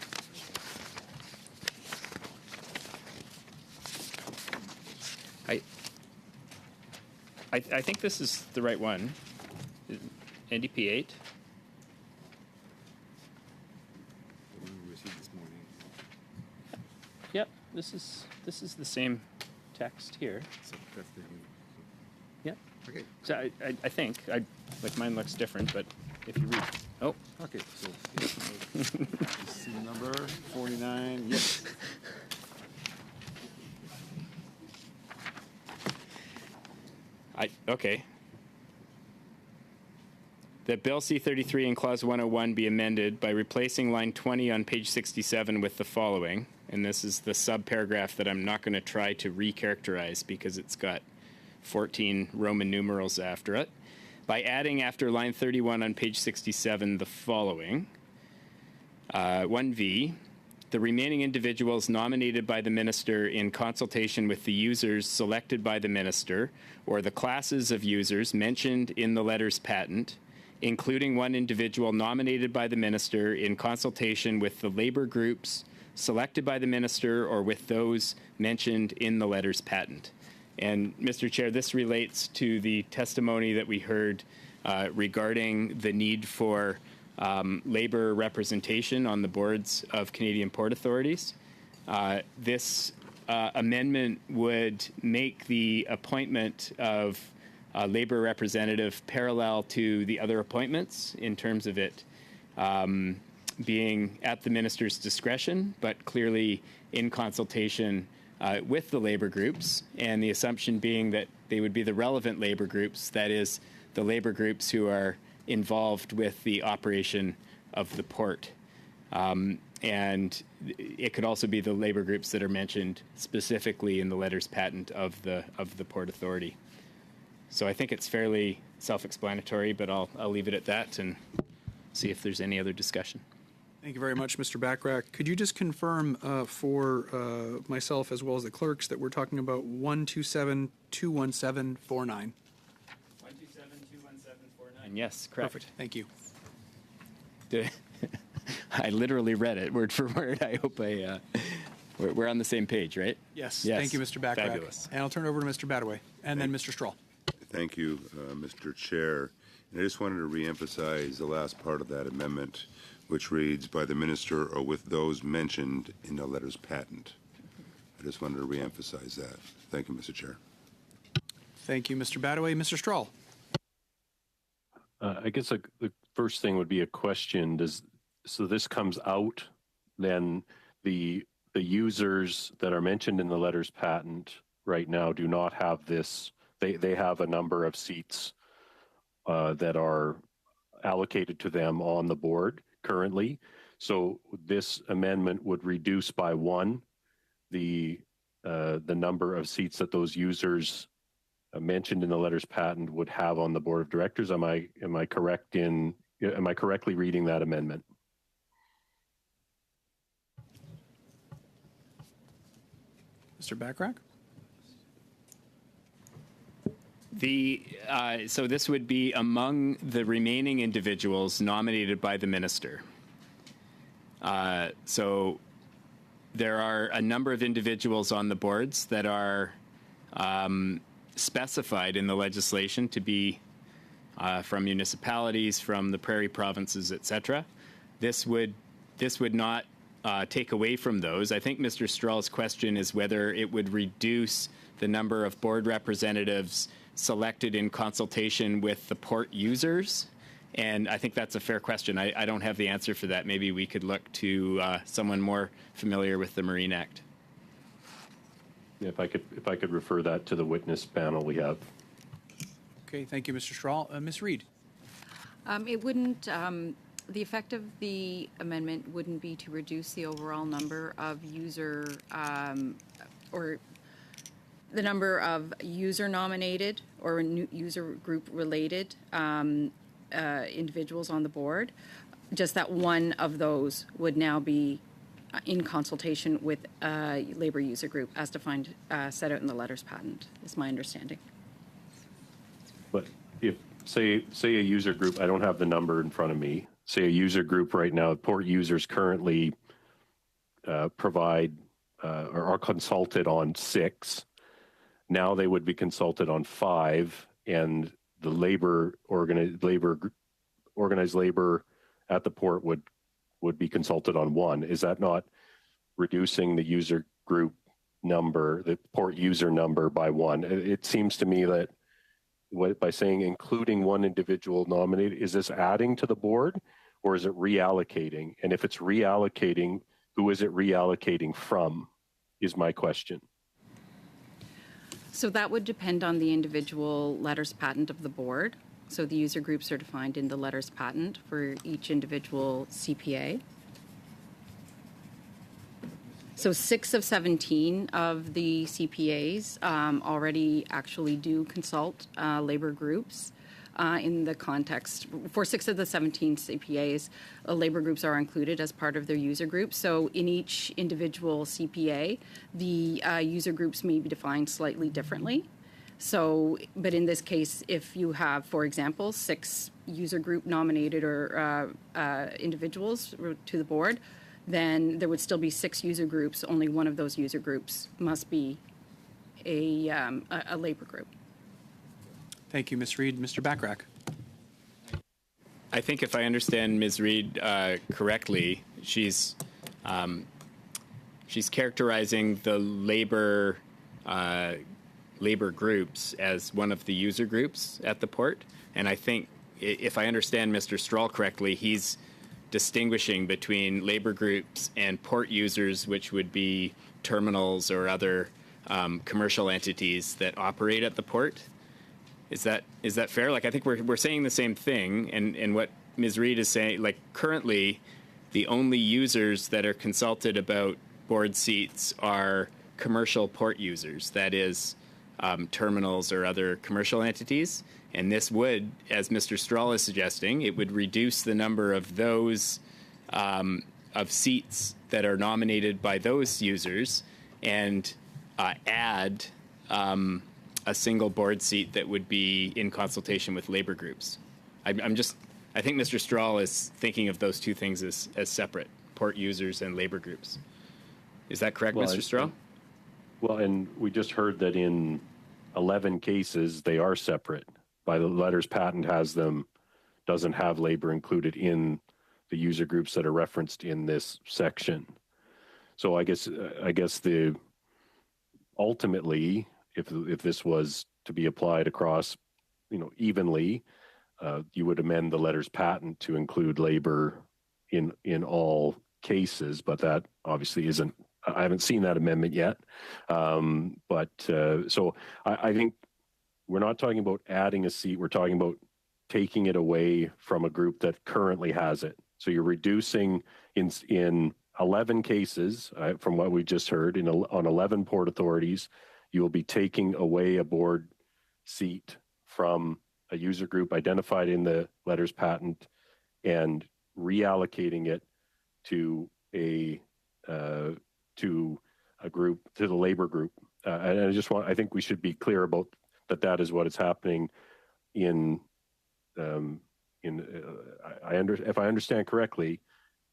I think this is the right one. NDP 8. Yep, this is the same text here. Yep. Okay. So I think like mine looks different, but if you read, Okay. So this is number 49. Yes. okay. That Bill C-33 in Clause 101 be amended by replacing line 20 on page 67 with the following, and this is the subparagraph that I'm not going to try to recharacterize because it's got 14 Roman numerals after it, by adding after line 31 on page 67 the following. 1V, the remaining individuals nominated by the minister in consultation with the users selected by the minister or the classes of users mentioned in the letters patent, including one individual nominated by the minister in consultation with the labor groups selected by the minister or with those mentioned in the letters patent. And Mr. Chair, this relates to the testimony that we heard regarding the need for labor representation on the boards of Canadian Port Authorities. This amendment would make the appointment of a labor representative parallel to the other appointments in terms of it being at the minister's discretion, but clearly in consultation with the labor groups, and the assumption being that they would be the relevant labor groups, that is, the labor groups who are involved with the operation of the port. And it could also be the labor groups that are mentioned specifically in the letters patent of the Port Authority. So I think it's fairly self-explanatory, but I'll leave it at that and see if there's any other discussion. Thank you very much, Mr. Backrack. Could you just confirm for myself as well as the clerks that we're talking about 127-21749? 127-21749. Yes, correct. Perfect. Thank you. I literally read it word for word. I hope we're on the same page, right? Yes. Thank you, Mr. Backrack. Fabulous. And I'll turn it over to Mr. Badaway and then Mr. Stroll. Thank you, Mr. Chair. And I just wanted to reemphasize the last part of that amendment, which reads, by the minister or with those mentioned in the letters patent. I just wanted to reemphasize that. Thank you, Mr. Chair. Thank you, Mr. Badaway. Mr. Stroll. I guess the first thing would be a question. So this comes out, then the users that are mentioned in the letters patent right now do not have this. They have a number of seats that are allocated to them on the board currently. So this amendment would reduce by one the number of seats that those users mentioned in the letters patent would have on the board of directors. Am I correctly reading that amendment? Mr. Bachrach? So this would be among the remaining individuals nominated by the minister. So there are a number of individuals on the boards that are specified in the legislation to be from municipalities, from the prairie provinces, etc. This would not take away from those. I think Mr. Strahl's question is whether it would reduce the number of board representatives selected in consultation with the port users. And I think that's a fair question. I don't have the answer for that. Maybe we could look to someone more familiar with the Marine Act. If I could refer that to the witness panel we have. Okay, thank you, Mr. Strahl. Ms. Reid? It wouldn't, the effect of the amendment wouldn't be to reduce the overall number of user, or the number of user nominated or user group related individuals on the board. Just that one of those would now be in consultation with a labor user group as defined, set out in the letters patent, is my understanding. But if, say a user group, I don't have the number in front of me, say a user group right now, port users currently provide or are consulted on 6. Now they would be consulted on 5, and the organized labor at the port would be consulted on 1. Is that not reducing the user group number, the port user number by 1? It seems to me that by saying including one individual nominated, is this adding to the board or is it reallocating? And if it's reallocating, who is it reallocating from, is my question. So that would depend on the individual letters patent of the board. So the user groups are defined in the letters patent for each individual CPA. So 6 of 17 of the CPAs already actually do consult labor groups in the context. For 6 of the 17 CPAs, labor groups are included as part of their user group. So in each individual CPA, the user groups may be defined slightly differently. So, but in this case, if you have, for example, 6 user group nominated or individuals to the board, then there would still be 6 user groups. Only one of those user groups must be a labor group. Thank you, Ms. Reid. Mr. Bachrach? I think if I understand Ms. Reid correctly, she's characterizing the labor groups as one of the user groups at the port. And I think if I understand Mr. Strahl correctly, he's distinguishing between labor groups and port users, which would be terminals or other commercial entities that operate at the port. Is that fair? Like, I think we're saying the same thing, and what Ms. Reid is saying, like, currently the only users that are consulted about board seats are commercial port users, that is, terminals or other commercial entities. And this would, as Mr. Strahl is suggesting, it would reduce the number of those of seats that are nominated by those users and add a single board seat that would be in consultation with labor groups. I think Mr. Strahl is thinking of those two things as separate, port users and labor groups. Is that correct, Mr. Strahl? Well, and we just heard that in 11 cases, they are separate. By the letters patent doesn't have labor included in the user groups that are referenced in this section. So I guess ultimately, if this was to be applied across, evenly, you would amend the letters patent to include labor in all cases, but that obviously isn't. I haven't seen that amendment yet. So I think we're not talking about adding a seat. We're talking about taking it away from a group that currently has it. So you're reducing in 11 cases, from what we just heard, on 11 port authorities, you will be taking away a board seat from a user group identified in the letters patent and reallocating it to a group, to the labor group. And I think we should be clear about that is what is happening if I understand correctly,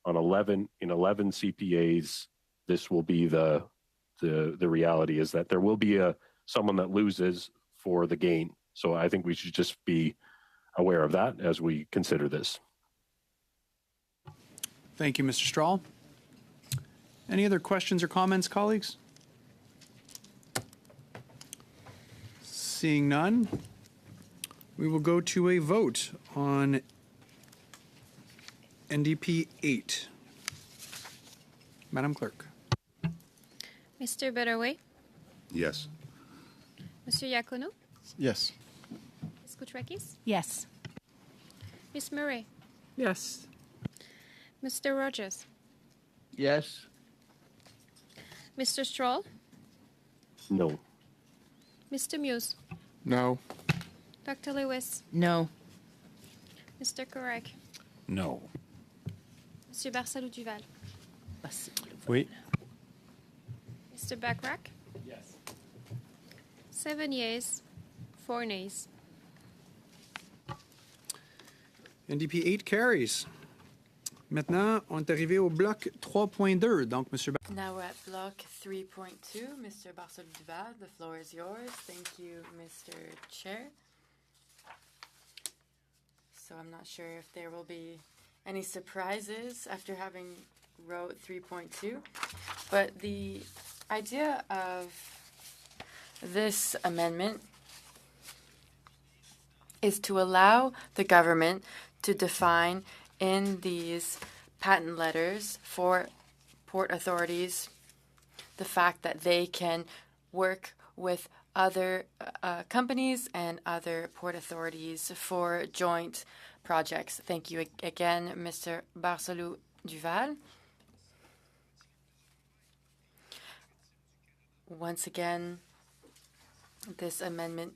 in 11 CPAs, this will be the reality, is that there will be someone that loses for the gain. So I think we should just be aware of that as we consider this. Thank you, Mr. Strahl. Any other questions or comments, colleagues? Seeing none, we will go to a vote on NDP 8. Madam Clerk. Mr. Butterway, Yes. Monsieur Iacono, Yes. Ms. Koutrakis, Yes. Ms. Murray, Yes. Mr. Rogers, Yes. Mr. Strahl, No. Mr. Muse, No. Dr. Lewis, No. Mr. Korek, No. Monsieur Barsalou Duval, Oui. Mr. Backrack. Yes. 7 yeas, 4 nays. NDP 8 carries. Maintenant, on est arrivé au bloc 3.2. Donc, Monsieur Now we're at block 3.2. Mr. Barsalou Duval, the floor is yours. Thank you, Mr. Chair. So I'm not sure if there will be any surprises after having wrote 3.2, but the idea of this amendment is to allow the government to define in these patent letters for port authorities the fact that they can work with other companies and other port authorities for joint projects. Thank you again, Mr. Barsalou Duval. Once again, this amendment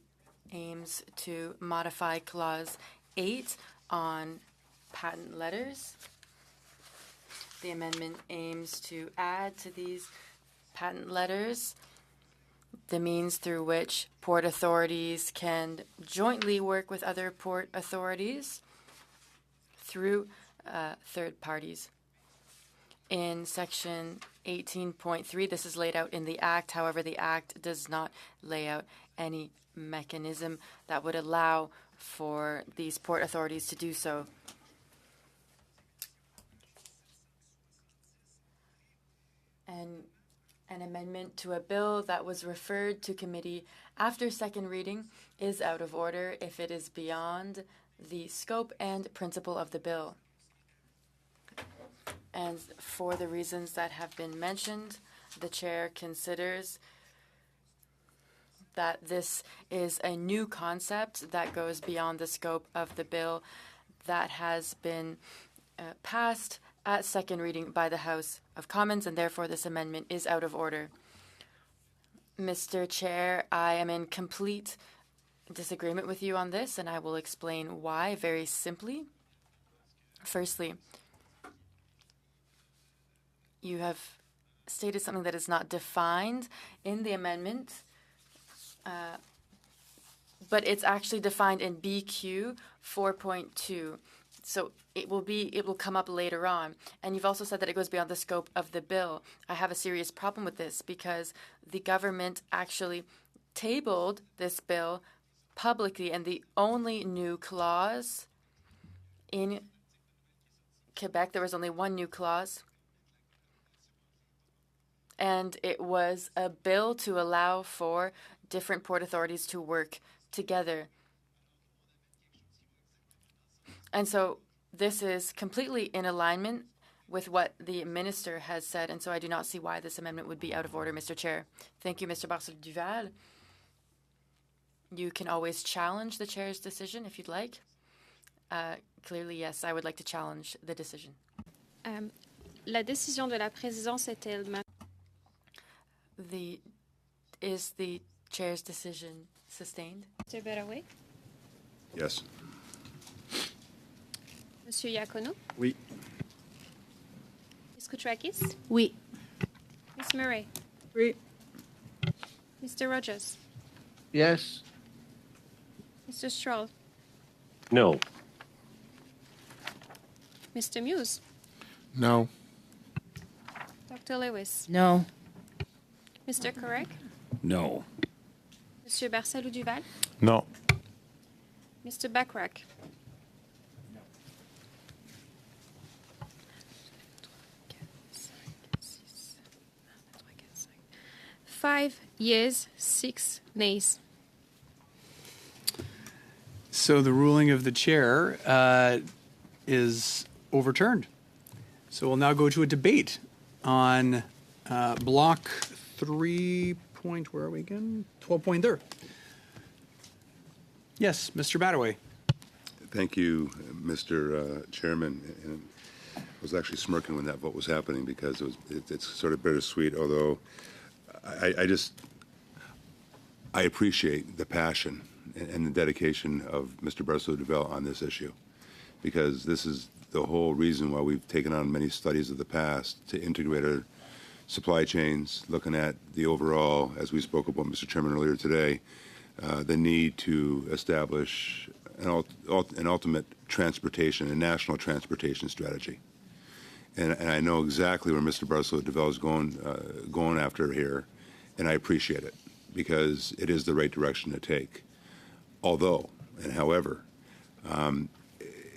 aims to modify Clause 8 on patent letters. The amendment aims to add to these patent letters the means through which port authorities can jointly work with other port authorities through third parties. In Section 18.3, this is laid out in the Act. However, the Act does not lay out any mechanism that would allow for these port authorities to do so. And an amendment to a bill that was referred to committee after second reading is out of order if it is beyond the scope and principle of the bill. And for the reasons that have been mentioned, the chair considers that this is a new concept that goes beyond the scope of the bill that has been passed at second reading by the House of Commons, and therefore this amendment is out of order. Mr. Chair, I am in complete disagreement with you on this, and I will explain why very simply. Firstly, you have stated something that is not defined in the amendment, but it's actually defined in BQ 4.2. So it will come up later on. And you've also said that it goes beyond the scope of the bill. I have a serious problem with this because the government actually tabled this bill publicly, and the only new clause in Quebec, there was only one new clause, and it was a bill to allow for different port authorities to work together. And so this is completely in alignment with what the minister has said, and so I do not see why this amendment would be out of order, Mr. Chair. Thank you, Mr. Barcel-Duval. You can always challenge the chair's decision if you'd like. Clearly, yes, I would like to challenge the decision. La décision de la présidence est-elle Is the chair's decision sustained? Mr. Beraway? Yes. Monsieur Iacono? Oui. Ms. Koutrakis? Oui. Ms. Murray? Oui. Mr. Rogers? Yes. Mr. Stroll? No. Mr. Muse? No. Dr. Lewis? No. Mr. Correc? No. Monsieur Barcel-Duval? No. Mr. Bachrach? 5 yeas, 6 nays. So the ruling of the chair is overturned. So we'll now go to a debate on block 3 point, where are we again? 12.3. Yes, Mr. Badaway. Thank you, Mr. Chairman. And I was actually smirking when that vote was happening because it's sort of bittersweet, although I appreciate the passion and the dedication of Mr. Barcel-Duval on this issue, because this is the whole reason why we've taken on many studies of the past to integrate our supply chains, looking at the overall, as we spoke about, Mr. Chairman, earlier today, the need to establish an ultimate transportation, a national transportation strategy. And I know exactly where Mr. Barcel-Duval is going after here, and I appreciate it because it is the right direction to take. Although, and however,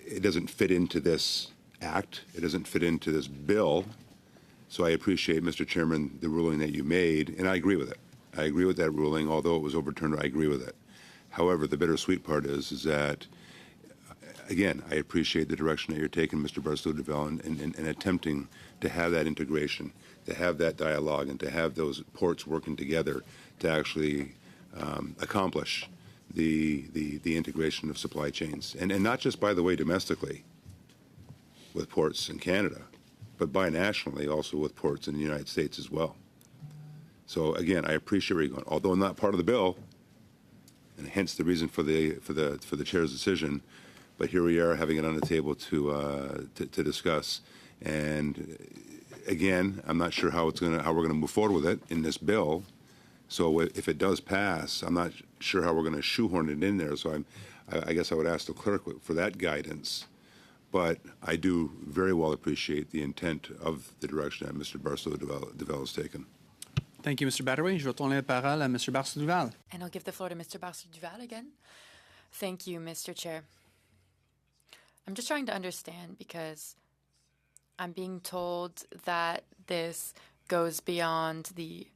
it doesn't fit into this act. It doesn't fit into this bill. So I appreciate, Mr. Chairman, the ruling that you made, and I agree with it. I agree with that ruling. Although it was overturned, I agree with it. However, the bittersweet part is that, again, I appreciate the direction that you're taking, Mr. Barcel-Duval, in attempting to have that integration, to have that dialogue, and to have those ports working together to actually accomplish the integration of supply chains. And not just, by the way, domestically with ports in Canada, but binationally also with ports in the United States as well. So again, I appreciate where you're going, although not part of the bill, and hence the reason for the chair's decision. But here we are having it on the table to discuss. And again, I'm not sure how we're going to move forward with it in this bill. So if it does pass, I'm not sure how we're going to shoehorn it in there. So I guess I would ask the clerk for that guidance. But I do very well appreciate the intent of the direction that Mr. Barcel-Duval has taken. Thank you, Mr. Badaway. Je vais tourner la parole à Mr. Barcel-Duval. And I'll give the floor to Mr. Barcel-Duval again. Thank you, Mr. Chair. I'm just trying to understand because I'm being told that this goes beyond the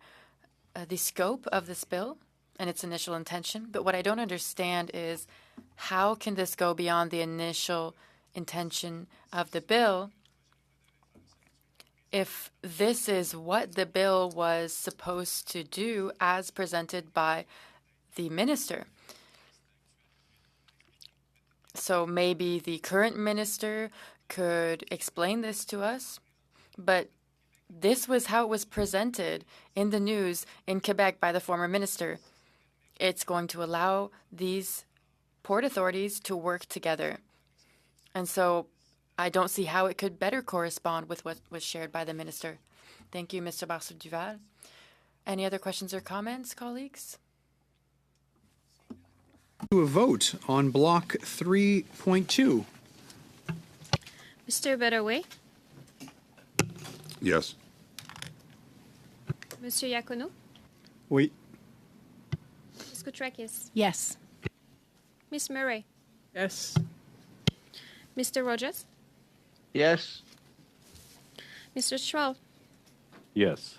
scope of this bill and its initial intention. But what I don't understand is how can this go beyond the initial intention of the bill if this is what the bill was supposed to do as presented by the minister? So maybe the current minister could explain this to us, but this was how it was presented in the news in Quebec by the former minister. It's going to allow these port authorities to work together. And so I don't see how it could better correspond with what was shared by the minister. Thank you, Mr. Barcel-Duval. Any other questions or comments, colleagues? To a vote on block 3.2. Mr. Badaway? Yes. Monsieur Iacono? Oui. Ms. Koutrakis? Yes. Ms. Murray? Yes. Mr. Rogers? Yes. Mr. Stroll? Yes.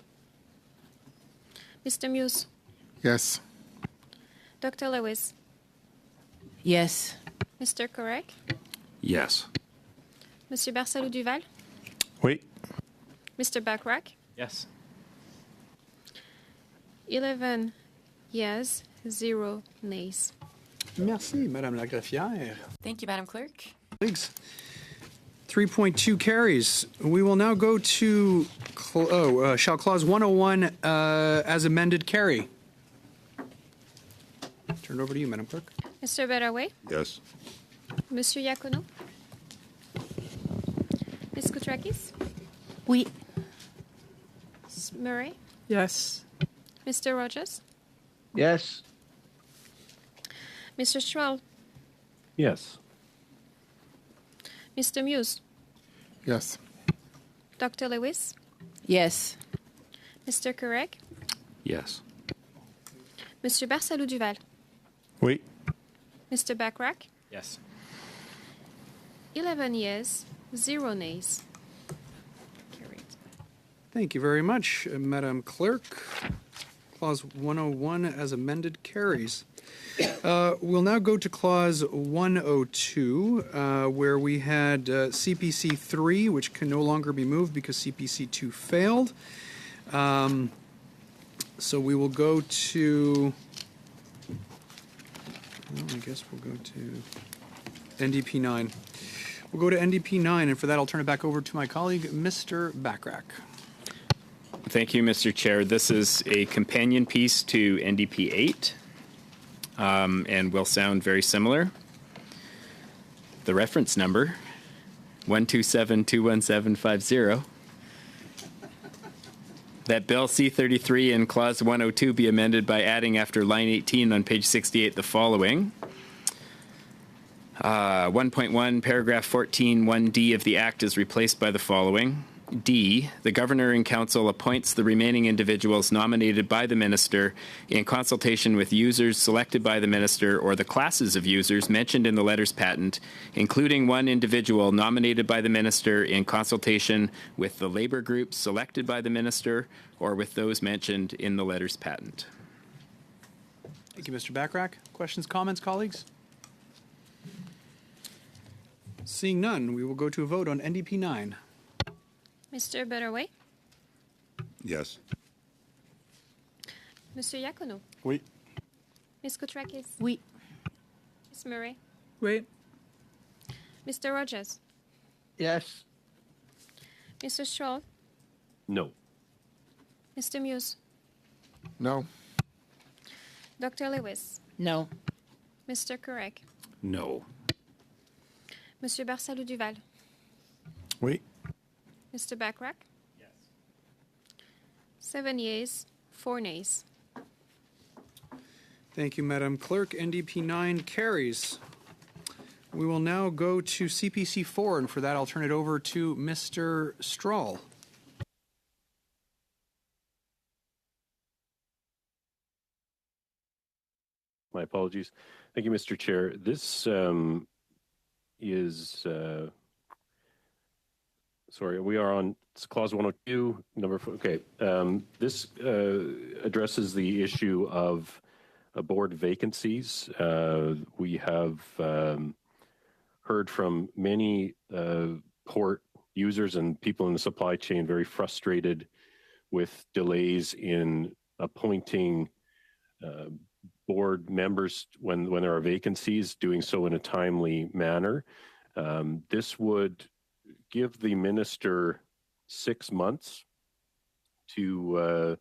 Mr. Muse? Yes. Dr. Lewis? Yes. Mr. Correc? Yes. Monsieur Barsalou Duval, Oui. Mr. Bachrach, Yes. 11 yes, 0 nays. Merci, Madame la Greffière. Thank you, Madam Clerk. Colleagues, 3.2 carries. We will now go to, shall Clause 101 as amended carry? Turn it over to you, Madam Clerk. Mr. Beraway, Yes. Monsieur Iacono, Ms. Koutrakis, Oui. Ms. Murray, Yes. Mr. Rogers, Yes. Mr. Stroll, Yes. Mr. Muse, Yes. Dr. Lewis, Yes. Mr. Kurek, Yes. Monsieur Barsalou Duval, Oui. Mr. Bachrach, Yes. 11 yes, 0 nays. Carried. Thank you very much, Madam Clerk. Clause 101 as amended carries. We'll now go to Clause 102, where we had CPC 3, which can no longer be moved because CPC 2 failed. So we will go to, well, I guess we'll go to NDP 9. We'll go to NDP 9, and for that I'll turn it back over to my colleague, Mr. Bachrach. Thank you, Mr. Chair. This is a companion piece to NDP 8 and will sound very similar. The reference number, 127-21750. That Bill C-33 in Clause 102 be amended by adding after line 18 on page 68 the following. 1.1, paragraph 14, 1D of the Act is replaced by the following. D, the Governor and Council appoints the remaining individuals nominated by the Minister in consultation with users selected by the Minister or the classes of users mentioned in the letters patent, including one individual nominated by the Minister in consultation with the labor groups selected by the Minister or with those mentioned in the letters patent. Thank you, Mr. Bachrach. Questions, comments, colleagues? Seeing none, we will go to a vote on NDP 9. Mr. Butterway, Yes. Monsieur Iacono, Oui. Ms. Koutrakis, Oui. Ms. Murray, Oui. Mr. Rogers, Yes. Mr. Stroll, No. Mr. Muse, No. Dr. Lewis, No. Mr. Kurek, No. Monsieur Barsalou Duval, Oui. Mr. Bachrach? Yes. 7 yeas, 4 nays. Thank you, Madam Clerk. NDP 9 carries. We will now go to CPC 4, and for that I'll turn it over to Mr. Strahl. My apologies. Thank you, Mr. Chair. This is, sorry, we are on Clause 102, number 4. Okay. This addresses the issue of board vacancies. We have heard from many port users and people in the supply chain very frustrated with delays in appointing board members when there are vacancies, doing so in a timely manner. This would give the minister 6 months to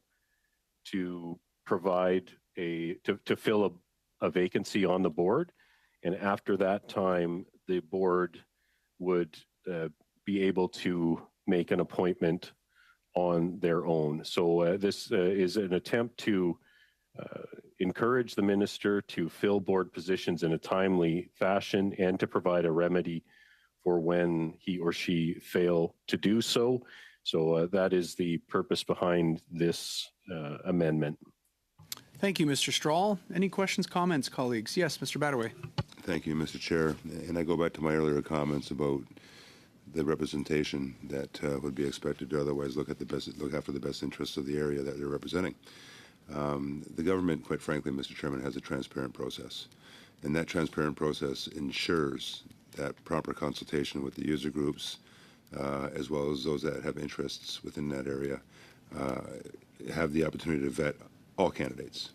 provide to fill a vacancy on the board, and after that time, the board would be able to make an appointment on their own. So this is an attempt to encourage the minister to fill board positions in a timely fashion and to provide a remedy for when he or she fail to do so. So that is the purpose behind this amendment. Thank you, Mr. Strahl. Any questions, comments, colleagues? Yes, Mr. Badaway. Thank you, Mr. Chair. And I go back to my earlier comments about the representation that would be expected to otherwise look after the best interests of the area that they're representing. The government, quite frankly, Mr. Chairman, has a transparent process. And that transparent process ensures that proper consultation with the user groups, as well as those that have interests within that area, have the opportunity to vet all candidates.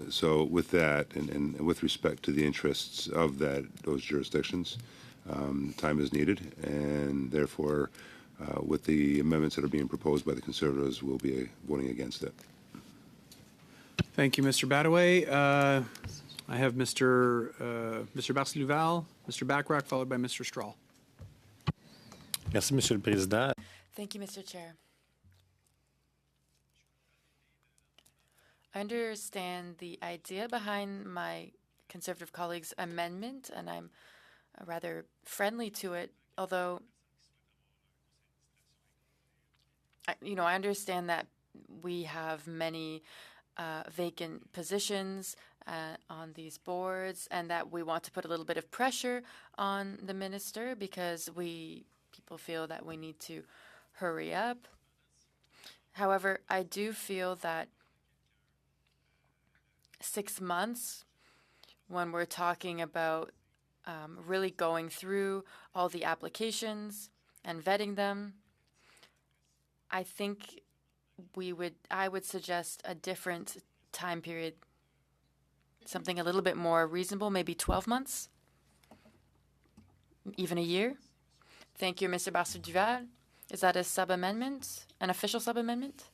So with that, and with respect to the interests of those jurisdictions, time is needed, and therefore, with the amendments that are being proposed by the Conservatives, we'll be voting against it. Thank you, Mr. Badaway. I have Mr. Barcy-Duval, Mr. Bachrach, followed by Mr. Strahl. Merci, Monsieur le Président. Thank you, Mr. Chair. I understand the idea behind my Conservative colleague's amendment, and I'm rather friendly to it, although, I understand that we have many vacant positions on these boards, and that we want to put a little bit of pressure on the minister because people feel that we need to hurry up. However, I do feel that 6 months, when we're talking about really going through all the applications and vetting them, I think I would suggest a different time period, something a little bit more reasonable, maybe 12 months, even a year. Thank you, Mr. Barcy-Duval. Is that a sub-amendment, an official sub-amendment?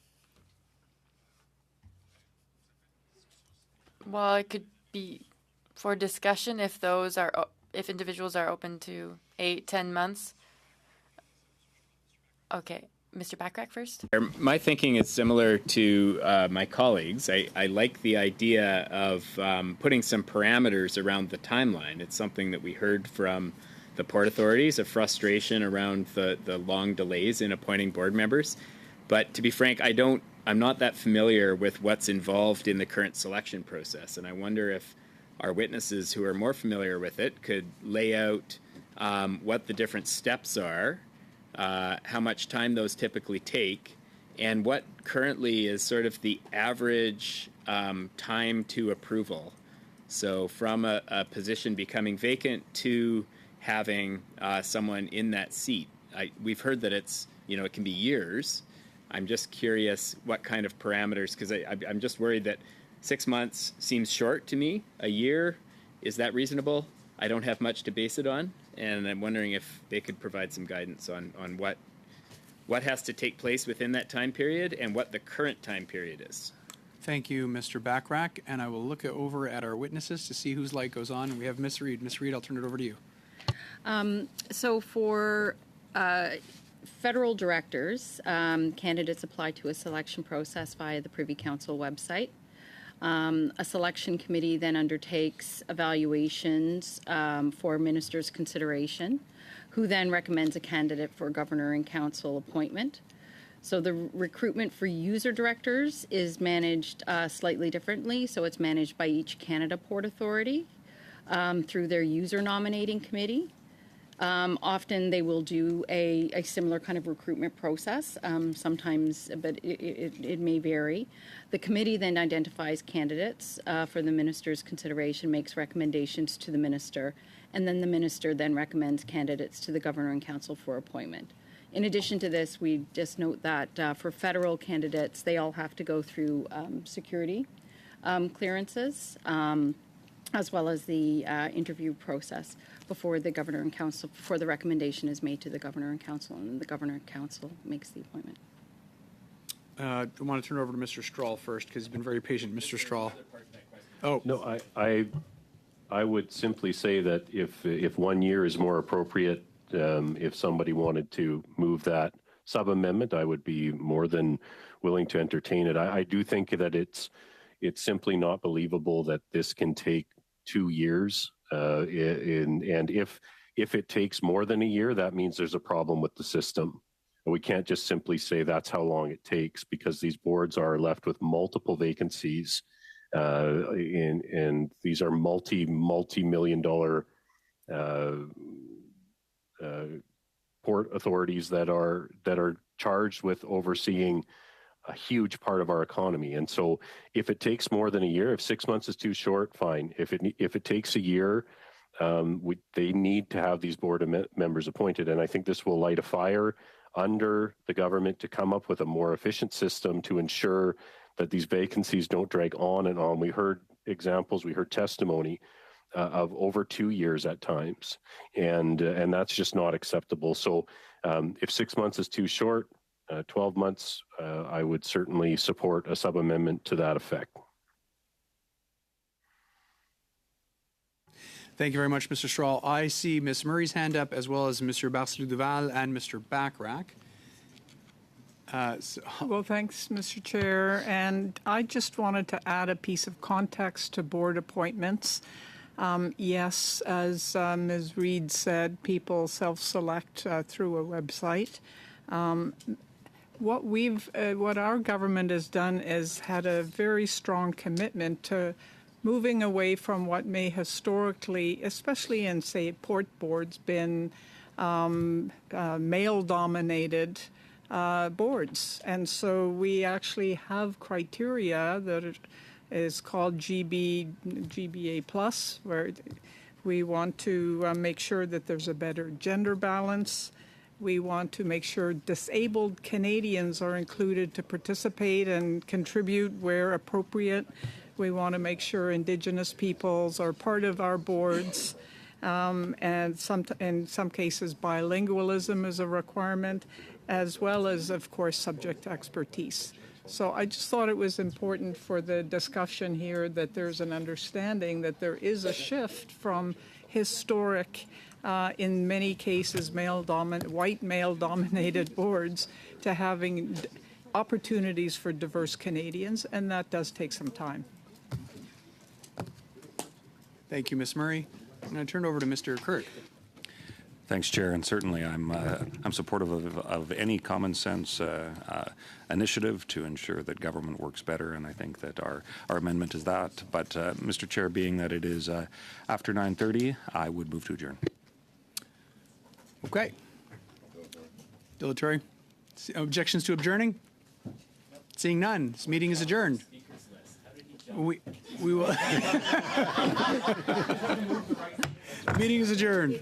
Well, it could be for discussion if individuals are open to 8-10 months. Okay. Mr. Bachrach first. My thinking is similar to my colleagues. I like the idea of putting some parameters around the timeline. It's something that we heard from the port authorities, a frustration around the long delays in appointing board members. But to be frank, I'm not that familiar with what's involved in the current selection process. And I wonder if our witnesses who are more familiar with it could lay out what the different steps are, how much time those typically take, and what currently is sort of the average time to approval. So from a position becoming vacant to having someone in that seat. We've heard that it can be years. I'm just curious what kind of parameters, because I'm just worried that 6 months seems short to me. A year, is that reasonable? I don't have much to base it on, and I'm wondering if they could provide some guidance on what has to take place within that time period and what the current time period is. Thank you, Mr. Bachrach, and I will look over at our witnesses to see whose light goes on. We have Ms. Reid. Ms. Reid, I'll turn it over to you. So for federal directors, candidates apply to a selection process via the Privy Council website. A selection committee then undertakes evaluations for ministers' consideration, who then recommends a candidate for governor and council appointment. So the recruitment for user directors is managed slightly differently. So it's managed by each Canada Port Authority through their user nominating committee. Often they will do a similar kind of recruitment process, sometimes, but it may vary. The committee then identifies candidates for the minister's consideration, makes recommendations to the minister, and then the minister then recommends candidates to the governor and council for appointment. In addition to this, we just note that for federal candidates, they all have to go through security clearances, as well as the interview process before the governor and council, before the recommendation is made to the governor and council, and the governor and council makes the appointment. I want to turn it over to Mr. Strahl first, because he's been very patient. Mr. Strahl. Oh. No, I would simply say that if 1 year is more appropriate, if somebody wanted to move that sub-amendment, I would be more than willing to entertain it. I do think that it's simply not believable that this can take 2 years. And if it takes more than a year, that means there's a problem with the system. And we can't just simply say that's how long it takes, because these boards are left with multiple vacancies. And these are multi-million dollar port authorities that are charged with overseeing a huge part of our economy. And so if it takes more than a year, if 6 months is too short, fine. If it takes a year, they need to have these board members appointed. And I think this will light a fire under the government to come up with a more efficient system to ensure that these vacancies don't drag on and on. We heard examples, we heard testimony of over 2 years at times, and that's just not acceptable. So if 6 months is too short, 12 months, I would certainly support a sub-amendment to that effect. Thank you very much, Mr. Strahl. I see Ms. Murray's hand up, as well as Mr. Barcelou-Duval and Mr. Bachrach. Well, thanks, Mr. Chair. And I just wanted to add a piece of context to board appointments. Yes, as Ms. Reid said, people self-select through a website. What our government has done is had a very strong commitment to moving away from what may historically, especially in, say, port boards, been male-dominated boards. And so we actually have criteria that is called GBA+, where we want to make sure that there's a better gender balance. We want to make sure disabled Canadians are included to participate and contribute where appropriate. We want to make sure Indigenous peoples are part of our boards. And in some cases, bilingualism is a requirement, as well as, of course, subject expertise. So I just thought it was important for the discussion here that there's an understanding that there is a shift from historic, in many cases, white male-dominated boards to having opportunities for diverse Canadians, and that does take some time. Thank you, Ms. Murray. I'm going to turn it over to Mr. Kirk. Thanks, Chair, and certainly I'm supportive of any common sense initiative to ensure that government works better, and I think that our amendment is that. But Mr. Chair, being that it is after 9:30, I would move to adjourn. Okay. Dilatory. Objections to adjourning? Seeing none, this meeting is adjourned. We will. Meeting is adjourned.